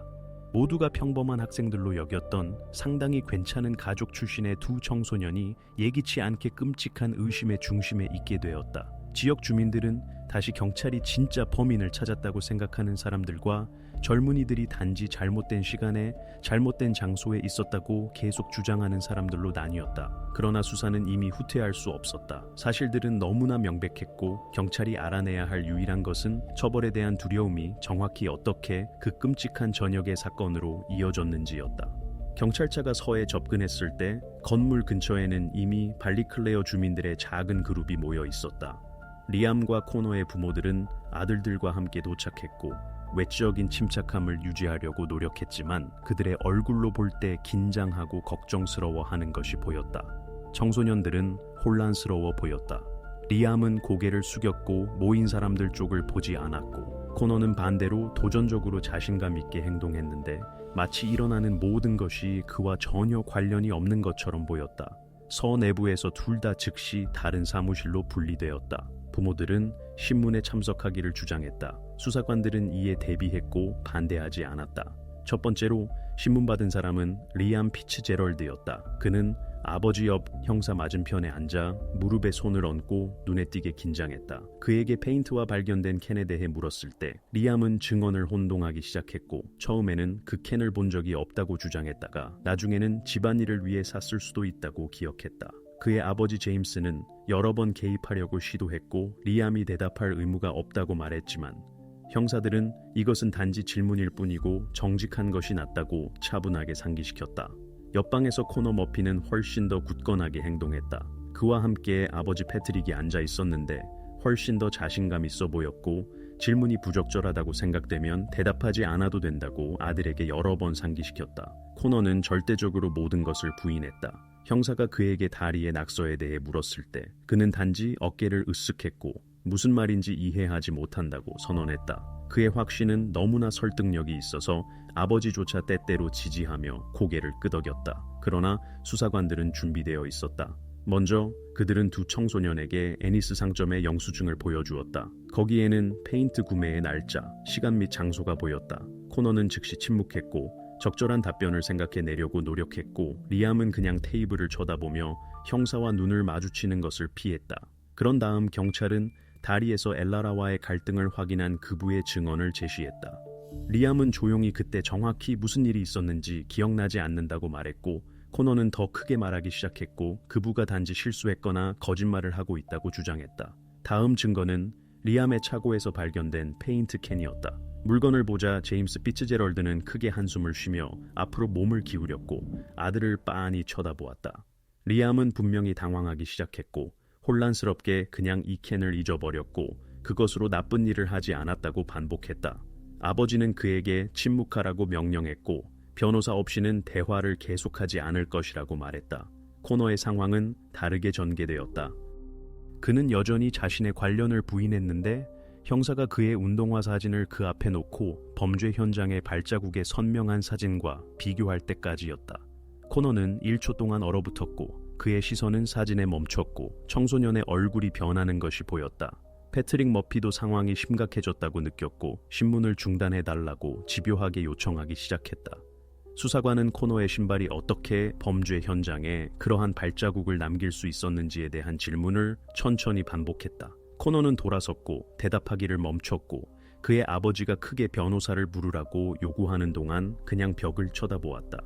모두가 평범한 학생들로 여겼던 상당히 괜찮은 가족 출신의 두 청소년이 예기치 않게 끔찍한 의심의 중심에 있게 되었다. 지역 주민들은 다시 경찰이 진짜 범인을 찾았다고 생각하는 사람들과 젊은이들이 단지 잘못된 시간에 잘못된 장소에 있었다고 계속 주장하는 사람들로 나뉘었다. 그러나 수사는 이미 후퇴할 수 없었다. 사실들은 너무나 명백했고 경찰이 알아내야 할 유일한 것은 처벌에 대한 두려움이 정확히 어떻게 그 끔찍한 저녁의 사건으로 이어졌는지였다. 경찰차가 서에 접근했을 때 건물 근처에는 이미 발리클레어 주민들의 작은 그룹이 모여 있었다. 리암과 코너의 부모들은 아들들과 함께 도착했고 외적인 침착함을 유지하려고 노력했지만 그들의 얼굴로 볼 때 긴장하고 걱정스러워하는 것이 보였다. 청소년들은 혼란스러워 보였다. 리암은 고개를 숙였고 모인 사람들 쪽을 보지 않았고 코너는 반대로 도전적으로 자신감 있게 행동했는데 마치 일어나는 모든 것이 그와 전혀 관련이 없는 것처럼 보였다. 서 내부에서 둘 다 즉시 다른 사무실로 분리되었다. 부모들은 신문에 참석하기를 주장했다. 수사관들은 이에 대비했고 반대하지 않았다. 첫 번째로 신문 받은 사람은 리암 피츠제럴드였다. 그는 아버지 옆 형사 맞은편에 앉아 무릎에 손을 얹고 눈에 띄게 긴장했다. 그에게 페인트와 발견된 캔에 대해 물었을 때 리암은 증언을 혼동하기 시작했고 처음에는 그 캔을 본 적이 없다고 주장했다가 나중에는 집안일을 위해 샀을 수도 있다고 기억했다. 그의 아버지 제임스는 여러 번 개입하려고 시도했고 리암이 대답할 의무가 없다고 말했지만 형사들은 이것은 단지 질문일 뿐이고 정직한 것이 낫다고 차분하게 상기시켰다. 옆방에서 코너 머피는 훨씬 더 굳건하게 행동했다. 그와 함께 아버지 패트릭이 앉아 있었는데 훨씬 더 자신감 있어 보였고 질문이 부적절하다고 생각되면 대답하지 않아도 된다고 아들에게 여러 번 상기시켰다. 코너는 절대적으로 모든 것을 부인했다. 형사가 그에게 다리의 낙서에 대해 물었을 때 그는 단지 어깨를 으쓱했고 무슨 말인지 이해하지 못한다고 선언했다. 그의 확신은 너무나 설득력이 있어서 아버지조차 때때로 지지하며 고개를 끄덕였다. 그러나 수사관들은 준비되어 있었다. 먼저 그들은 두 청소년에게 애니스 상점의 영수증을 보여주었다. 거기에는 페인트 구매의 날짜, 시간 및 장소가 보였다. 코너는 즉시 침묵했고 적절한 답변을 생각해 내려고 노력했고 리암은 그냥 테이블을 쳐다보며 형사와 눈을 마주치는 것을 피했다. 그런 다음 경찰은 다리에서 엘라라와의 갈등을 확인한 그부의 증언을 제시했다. 리암은 조용히 그때 정확히 무슨 일이 있었는지 기억나지 않는다고 말했고 코너는 더 크게 말하기 시작했고 그부가 단지 실수했거나 거짓말을 하고 있다고 주장했다. 다음 증거는 리암의 차고에서 발견된 페인트 캔이었다. 물건을 보자 제임스 피츠제럴드는 크게 한숨을 쉬며 앞으로 몸을 기울였고 아들을 빤히 쳐다보았다. 리암은 분명히 당황하기 시작했고 혼란스럽게 그냥 이 캔을 잊어버렸고 그것으로 나쁜 일을 하지 않았다고 반복했다. 아버지는 그에게 침묵하라고 명령했고 변호사 없이는 대화를 계속하지 않을 것이라고 말했다. 코너의 상황은 다르게 전개되었다. 그는 여전히 자신의 관련을 부인했는데 형사가 그의 운동화 사진을 그 앞에 놓고 범죄 현장의 발자국의 선명한 사진과 비교할 때까지였다. 코너는 1초 동안 얼어붙었고 그의 시선은 사진에 멈췄고 청소년의 얼굴이 변하는 것이 보였다. 패트릭 머피도 상황이 심각해졌다고 느꼈고 신문을 중단해달라고 집요하게 요청하기 시작했다. 수사관은 코너의 신발이 어떻게 범죄 현장에 그러한 발자국을 남길 수 있었는지에 대한 질문을 천천히 반복했다. 코너는 돌아섰고 대답하기를 멈췄고 그의 아버지가 크게 변호사를 부르라고 요구하는 동안 그냥 벽을 쳐다보았다.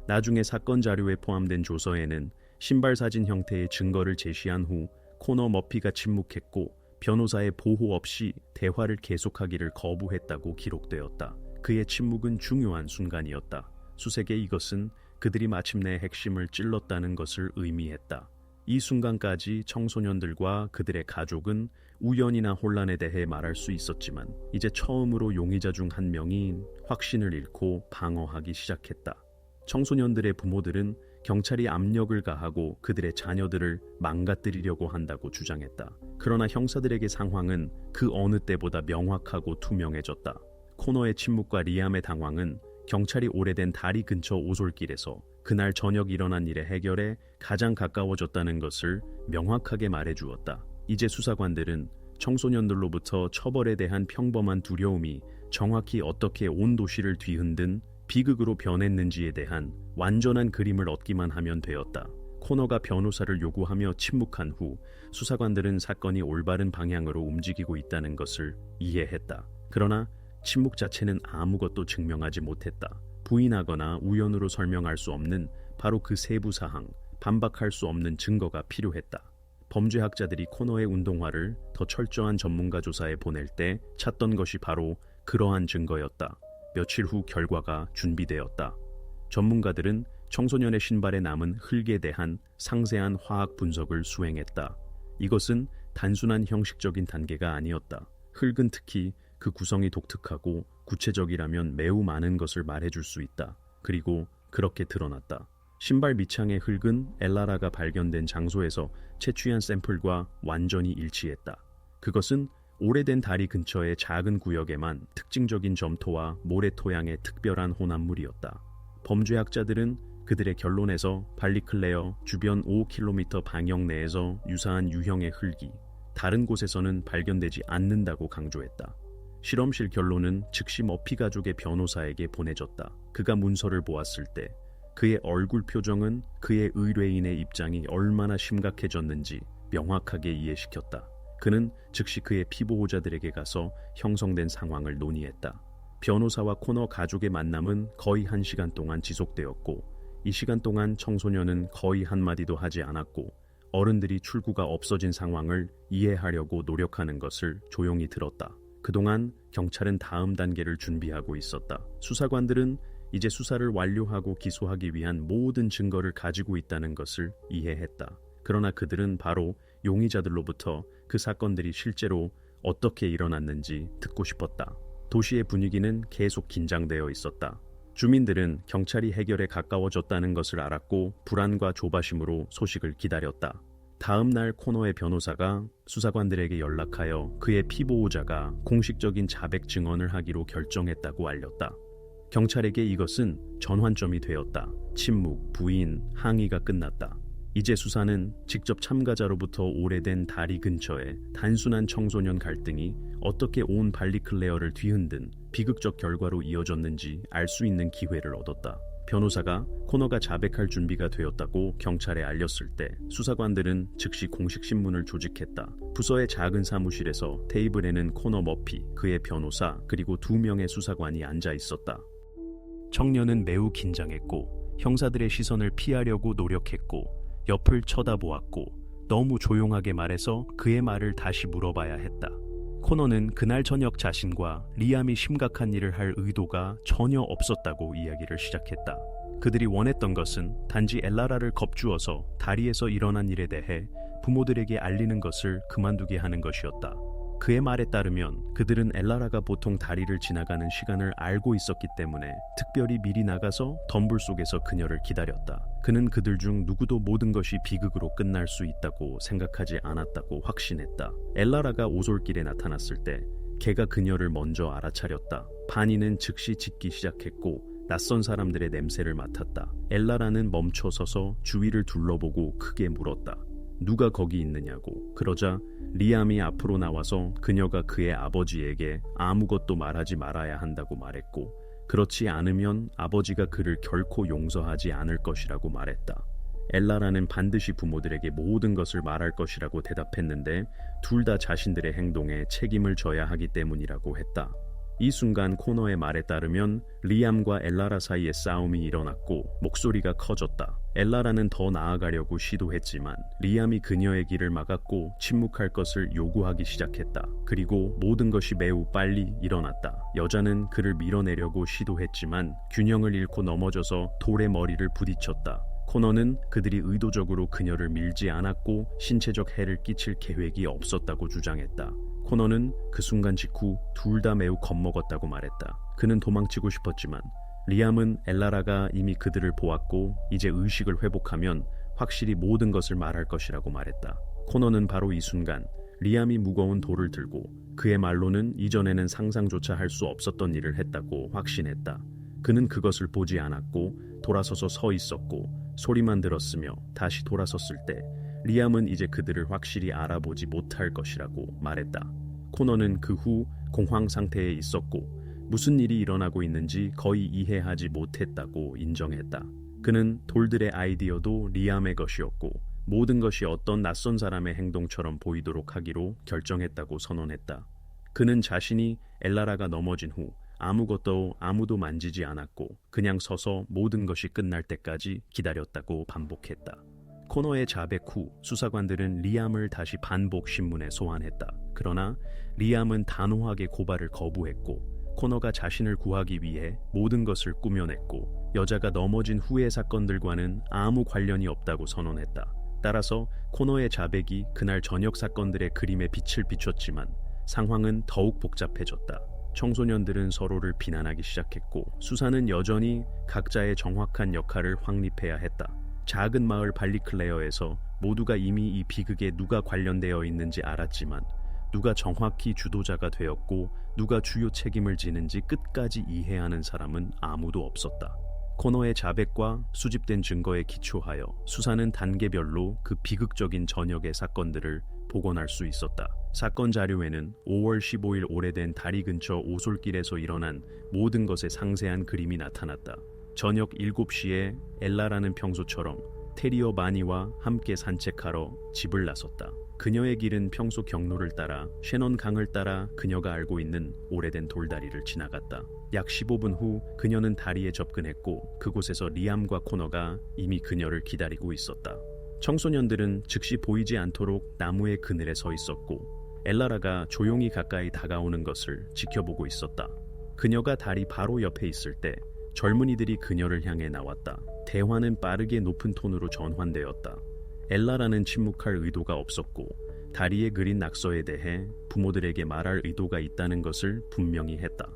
나중에 사건 자료에 포함된 조서에는 신발 사진 형태의 증거를 제시한 후 코너 머피가 침묵했고 변호사의 보호 없이 대화를 계속하기를 거부했다고 기록되었다. 그의 침묵은 중요한 순간이었다. 수색에 이것은 그들이 마침내 핵심을 찔렀다는 것을 의미했다. 이 순간까지 청소년들과 그들의 가족은 우연이나 혼란에 대해 말할 수 있었지만 이제 처음으로 용의자 중 한 명이 확신을 잃고 방어하기 시작했다. 청소년들의 부모들은 경찰이 압력을 가하고 그들의 자녀들을 망가뜨리려고 한다고 주장했다. 그러나 형사들에게 상황은 그 어느 때보다 명확하고 투명해졌다. 코너의 침묵과 리암의 당황은 경찰이 오래된 다리 근처 오솔길에서 그날 저녁 일어난 일의 해결에 가장 가까워졌다는 것을 명확하게 말해주었다. 이제 수사관들은 청소년들로부터 처벌에 대한 평범한 두려움이 정확히 어떻게 온 도시를 뒤흔든 비극으로 변했는지에 대한 완전한 그림을 얻기만 하면 되었다. 코너가 변호사를 요구하며 침묵한 후 수사관들은 사건이 올바른 방향으로 움직이고 있다는 것을 이해했다. 그러나 침묵 자체는 아무것도 증명하지 못했다. 부인하거나 우연으로 설명할 수 없는 바로 그 세부 사항, 반박할 수 없는 증거가 필요했다. 범죄학자들이 코너의 운동화를 더 철저한 전문가 조사에 보낼 때 찾던 것이 바로 그러한 증거였다. 며칠 후 결과가 준비되었다. 전문가들은 청소년의 신발에 남은 흙에 대한 상세한 화학 분석을 수행했다. 이것은 단순한 형식적인 단계가 아니었다. 흙은 특히 그 구성이 독특하고 구체적이라면 매우 많은 것을 말해줄 수 있다. 그리고 그렇게 드러났다. 신발 밑창의 흙은 엘라라가 발견된 장소에서 채취한 샘플과 완전히 일치했다. 그것은 오래된 다리 근처의 작은 구역에만 특징적인 점토와 모래 토양의 특별한 혼합물이었다. 범죄학자들은 그들의 결론에서 발리클레어 주변 5km 방역 내에서 유사한 유형의 흙이 다른 곳에서는 발견되지 않는다고 강조했다. 실험실 결론은 즉시 머피 가족의 변호사에게 보내졌다. 그가 문서를 보았을 때 그의 얼굴 표정은 그의 의뢰인의 입장이 얼마나 심각해졌는지 명확하게 이해시켰다. 그는 즉시 그의 피보호자들에게 가서 형성된 상황을 논의했다. 변호사와 코너 가족의 만남은 거의 1시간 동안 지속되었고 이 시간 동안 청소년은 거의 한마디도 하지 않았고 어른들이 출구가 없어진 상황을 이해하려고 노력하는 것을 조용히 들었다. 그동안 경찰은 다음 단계를 준비하고 있었다. 수사관들은 이제 수사를 완료하고 기소하기 위한 모든 증거를 가지고 있다는 것을 이해했다. 그러나 그들은 바로 용의자들로부터 그 사건들이 실제로 어떻게 일어났는지 듣고 싶었다. 도시의 분위기는 계속 긴장되어 있었다. 주민들은 경찰이 해결에 가까워졌다는 것을 알았고 불안과 조바심으로 소식을 기다렸다. 다음 날 코너의 변호사가 수사관들에게 연락하여 그의 피보호자가 공식적인 자백 증언을 하기로 결정했다고 알렸다. 경찰에게 이것은 전환점이 되었다. 침묵, 부인, 항의가 끝났다. 이제 수사는 직접 참가자로부터 오래된 다리 근처에 단순한 청소년 갈등이 어떻게 온 발리클레어를 뒤흔든 비극적 결과로 이어졌는지 알 수 있는 기회를 얻었다. 변호사가 코너가 자백할 준비가 되었다고 경찰에 알렸을 때 수사관들은 즉시 공식 신문을 조직했다. 부서의 작은 사무실에서 테이블에는 코너 머피, 그의 변호사, 그리고 2명의 수사관이 앉아 있었다. 청년은 매우 긴장했고 형사들의 시선을 피하려고 노력했고 옆을 쳐다보았고 너무 조용하게 말해서 그의 말을 다시 물어봐야 했다. 코너는 그날 저녁 자신과 리암이 심각한 일을 할 의도가 전혀 없었다고 이야기를 시작했다. 그들이 원했던 것은 단지 엘라라를 겁주어서 다리에서 일어난 일에 대해 부모들에게 알리는 것을 그만두게 하는 것이었다. 그의 말에 따르면 그들은 엘라라가 보통 다리를 지나가는 시간을 알고 있었기 때문에 특별히 미리 나가서 덤불 속에서 그녀를 기다렸다. 그는 그들 중 누구도 모든 것이 비극으로 끝날 수 있다고 생각하지 않았다고 확신했다. 엘라라가 오솔길에 나타났을 때 걔가 그녀를 먼저 알아차렸다. 바니는 즉시 짖기 시작했고 낯선 사람들의 냄새를 맡았다. 엘라라는 멈춰서서 주위를 둘러보고 크게 물었다. 누가 거기 있느냐고. 그러자 리암이 앞으로 나와서 그녀가 그의 아버지에게 아무것도 말하지 말아야 한다고 말했고 그렇지 않으면 아버지가 그를 결코 용서하지 않을 것이라고 말했다. 엘라라는 반드시 부모들에게 모든 것을 말할 것이라고 대답했는데 둘 다 자신들의 행동에 책임을 져야 하기 때문이라고 했다. 이 순간 코너의 말에 따르면 리암과 엘라라 사이에 싸움이 일어났고 목소리가 커졌다. 엘라라는 더 나아가려고 시도했지만 리암이 그녀의 길을 막았고 침묵할 것을 요구하기 시작했다. 그리고 모든 것이 매우 빨리 일어났다. 여자는 그를 밀어내려고 시도했지만 균형을 잃고 넘어져서 돌에 머리를 부딪혔다. 코너는 그들이 의도적으로 그녀를 밀지 않았고 신체적 해를 끼칠 계획이 없었다고 주장했다. 코너는 그 순간 직후 둘 다 매우 겁먹었다고 말했다. 그는 도망치고 싶었지만 리암은 엘라라가 이미 그들을 보았고 이제 의식을 회복하면 확실히 모든 것을 말할 것이라고 말했다. 코너는 바로 이 순간 리암이 무거운 돌을 들고 그의 말로는 이전에는 상상조차 할 수 없었던 일을 했다고 확신했다. 그는 그것을 보지 않았고 돌아서서 서 있었고 소리만 들었으며 다시 돌아섰을 때 리암은 이제 그들을 확실히 알아보지 못할 것이라고 말했다. 코너는 그 후 공황 상태에 있었고 무슨 일이 일어나고 있는지 거의 이해하지 못했다고 인정했다. 그는 돌들의 아이디어도 리암의 것이었고 모든 것이 어떤 낯선 사람의 행동처럼 보이도록 하기로 결정했다고 선언했다. 그는 자신이 엘라라가 넘어진 후 아무것도 아무도 만지지 않았고 그냥 서서 모든 것이 끝날 때까지 기다렸다고 반복했다. 코너의 자백 후 수사관들은 리암을 다시 반복 신문에 소환했다. 그러나 리암은 단호하게 고발을 거부했고 코너가 자신을 구하기 위해 모든 것을 꾸며냈고 여자가 넘어진 후의 사건들과는 아무 관련이 없다고 선언했다. 따라서 코너의 자백이 그날 저녁 사건들의 그림에 빛을 비췄지만 상황은 더욱 복잡해졌다. 청소년들은 서로를 비난하기 시작했고 수사는 여전히 각자의 정확한 역할을 확립해야 했다. 작은 마을 발리클레어에서 모두가 이미 이 비극에 누가 관련되어 있는지 알았지만 누가 정확히 주도자가 되었고 누가 주요 책임을 지는지 끝까지 이해하는 사람은 아무도 없었다. 코너의 자백과 수집된 증거에 기초하여 수사는 단계별로 그 비극적인 저녁의 사건들을 복원할 수 있었다. 사건 자료에는 5월 15일 오래된 다리 근처 오솔길에서 일어난 모든 것의 상세한 그림이 나타났다. 저녁 7시에 엘라라는 평소처럼 테리어 바니와 함께 산책하러 집을 나섰다. 그녀의 길은 평소 경로를 따라 셰넌 강을 따라 그녀가 알고 있는 오래된 돌다리를 지나갔다. 약 15분 후 그녀는 다리에 접근했고 그곳에서 리암과 코너가 이미 그녀를 기다리고 있었다. 청소년들은 즉시 보이지 않도록 나무의 그늘에 서 있었고 엘라라가 조용히 가까이 다가오는 것을 지켜보고 있었다. 그녀가 다리 바로 옆에 있을 때 젊은이들이 그녀를 향해 나왔다. 대화는 빠르게 높은 톤으로 전환되었다. 엘라라는 침묵할 의도가 없었고 다리에 그린 낙서에 대해 부모들에게 말할 의도가 있다는 것을 분명히 했다.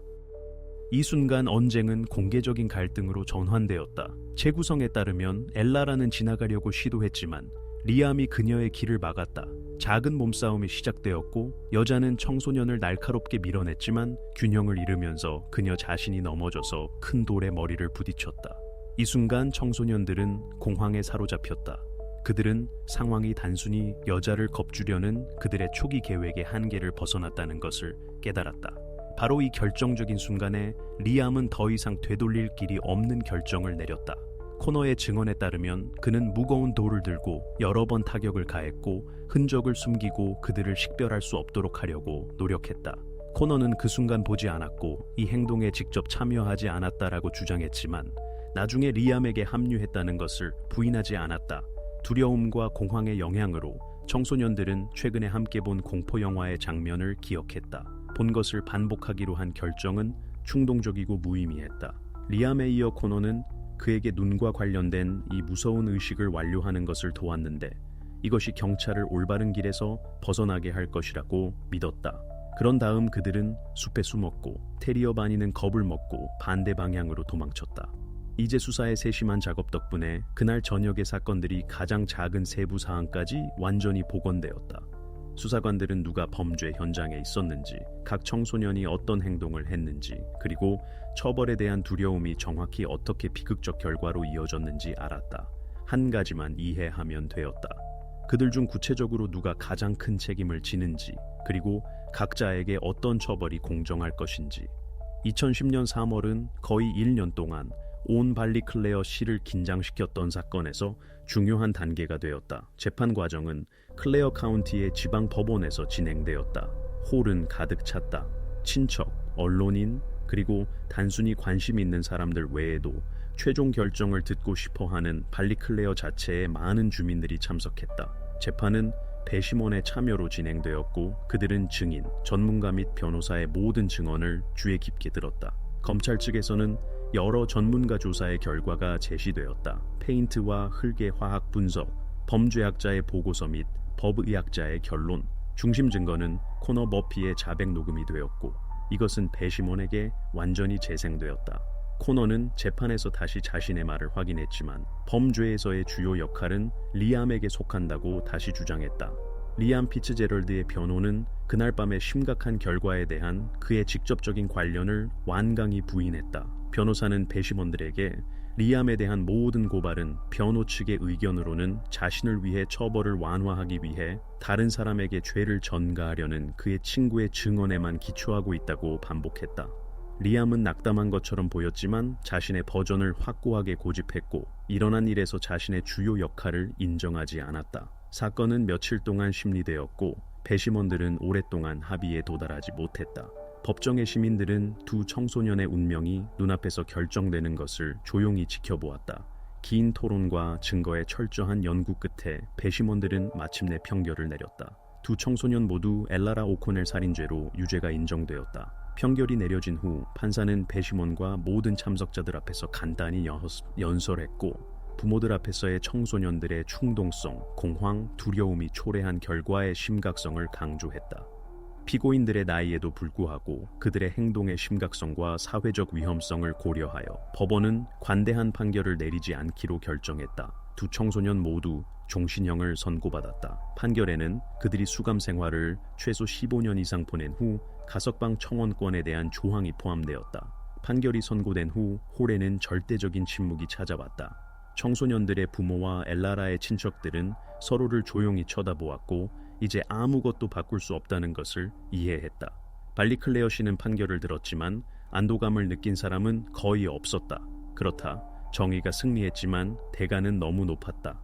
이 순간 언쟁은 공개적인 갈등으로 전환되었다. 재구성에 따르면 엘라라는 지나가려고 시도했지만 리암이 그녀의 길을 막았다. 작은 몸싸움이 시작되었고 여자는 청소년을 날카롭게 밀어냈지만 균형을 잃으면서 그녀 자신이 넘어져서 큰 돌에 머리를 부딪혔다. 이 순간 청소년들은 공황에 사로잡혔다. 그들은 상황이 단순히 여자를 겁주려는 그들의 초기 계획의 한계를 벗어났다는 것을 깨달았다. 바로 이 결정적인 순간에 리암은 더 이상 되돌릴 길이 없는 결정을 내렸다. 코너의 증언에 따르면 그는 무거운 돌을 들고 여러 번 타격을 가했고 흔적을 숨기고 그들을 식별할 수 없도록 하려고 노력했다. 코너는 그 순간 보지 않았고 이 행동에 직접 참여하지 않았다라고 주장했지만 나중에 리암에게 합류했다는 것을 부인하지 않았다. 두려움과 공황의 영향으로 청소년들은 최근에 함께 본 공포영화의 장면을 기억했다. 본 것을 반복하기로 한 결정은 충동적이고 무의미했다. 리암에 이어 코너는 그에게 눈과 관련된 이 무서운 의식을 완료하는 것을 도왔는데 이것이 경찰을 올바른 길에서 벗어나게 할 것이라고 믿었다. 그런 다음 그들은 숲에 숨었고 테리어 바니는 겁을 먹고 반대 방향으로 도망쳤다. 이제 수사의 세심한 작업 덕분에 그날 저녁의 사건들이 가장 작은 세부 사항까지 완전히 복원되었다. 수사관들은 누가 범죄 현장에 있었는지, 각 청소년이 어떤 행동을 했는지, 그리고 처벌에 대한 두려움이 정확히 어떻게 비극적 결과로 이어졌는지 알았다. 한 가지만 이해하면 되었다. 그들 중 구체적으로 누가 가장 큰 책임을 지는지, 그리고 각자에게 어떤 처벌이 공정할 것인지. 2010년 3월은 거의 1년 동안 온 발리클레어 시를 긴장시켰던 사건에서 중요한 단계가 되었다. 재판 과정은 클레어 카운티의 지방 법원에서 진행되었다. 홀은 가득 찼다. 친척, 언론인, 그리고 단순히 관심 있는 사람들 외에도 최종 결정을 듣고 싶어하는 발리클레어 자체의 많은 주민들이 참석했다. 재판은 배심원의 참여로 진행되었고 그들은 증인, 전문가 및 변호사의 모든 증언을 주의 깊게 들었다. 검찰 측에서는 여러 전문가 조사의 결과가 제시되었다. 페인트와 흙의 화학 분석, 범죄학자의 보고서 및 법의학자의 결론, 중심 증거는 코너 머피의 자백 녹음이 되었고 이것은 배심원에게 완전히 재생되었다. 코너는 재판에서 다시 자신의 말을 확인했지만 범죄에서의 주요 역할은 리암에게 속한다고 다시 주장했다. 리암 피츠제럴드의 변호는 그날 밤의 심각한 결과에 대한 그의 직접적인 관련을 완강히 부인했다. 변호사는 배심원들에게 리암에 대한 모든 고발은 변호 측의 의견으로는 자신을 위해 처벌을 완화하기 위해 다른 사람에게 죄를 전가하려는 그의 친구의 증언에만 기초하고 있다고 반복했다. 리암은 낙담한 것처럼 보였지만 자신의 버전을 확고하게 고집했고 일어난 일에서 자신의 주요 역할을 인정하지 않았다. 사건은 며칠 동안 심리되었고 배심원들은 오랫동안 합의에 도달하지 못했다. 법정의 시민들은 두 청소년의 운명이 눈앞에서 결정되는 것을 조용히 지켜보았다. 긴 토론과 증거의 철저한 연구 끝에 배심원들은 마침내 평결을 내렸다. 두 청소년 모두 엘라라 오코넬 살인죄로 유죄가 인정되었다. 평결이 내려진 후 판사는 배심원과 모든 참석자들 앞에서 간단히 연설했고 부모들 앞에서의 청소년들의 충동성, 공황, 두려움이 초래한 결과의 심각성을 강조했다. 피고인들의 나이에도 불구하고 그들의 행동의 심각성과 사회적 위험성을 고려하여 법원은 관대한 판결을 내리지 않기로 결정했다. 두 청소년 모두 종신형을 선고받았다. 판결에는 그들이 수감 생활을 최소 15년 이상 보낸 후 가석방 청원권에 대한 조항이 포함되었다. 판결이 선고된 후 홀에는 절대적인 침묵이 찾아왔다. 청소년들의 부모와 엘라라의 친척들은 서로를 조용히 쳐다보았고 이제 아무것도 바꿀 수 없다는 것을 이해했다. 발리클레어 씨는 판결을 들었지만 안도감을 느낀 사람은 거의 없었다. 그렇다. 정의가 승리했지만 대가는 너무 높았다.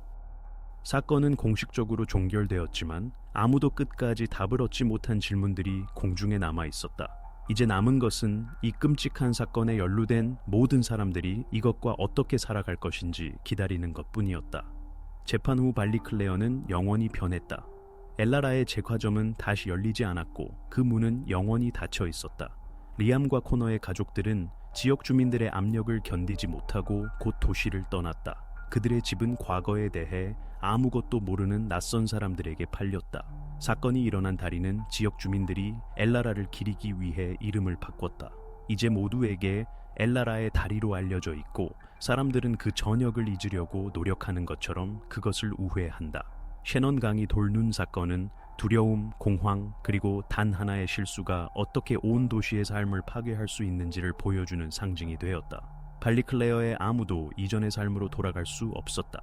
사건은 공식적으로 종결되었지만 아무도 끝까지 답을 얻지 못한 질문들이 공중에 남아 있었다. 이제 남은 것은 이 끔찍한 사건에 연루된 모든 사람들이 이것과 어떻게 살아갈 것인지 기다리는 것뿐이었다. 재판 후 발리클레어는 영원히 변했다. 엘라라의 재과점은 다시 열리지 않았고 그 문은 영원히 닫혀 있었다. 리암과 코너의 가족들은 지역 주민들의 압력을 견디지 못하고 곧 도시를 떠났다. 그들의 집은 과거에 대해 아무것도 모르는 낯선 사람들에게 팔렸다. 사건이 일어난 달에는 지역 주민들이 엘라라를 기리기 위해 이름을 바꿨다. 이제 모두에게 엘라라의 다리로 알려져 있고 사람들은 그 전역을 잊으려고 노력하는 것처럼 그것을 우회한다. 셰넌 강이 돌눈 사건은 두려움, 공황, 그리고 단 하나의 실수가 어떻게 온 도시의 삶을 파괴할 수 있는지를 보여주는 상징이 되었다. 발리클레어의 아무도 이전의 삶으로 돌아갈 수 없었다.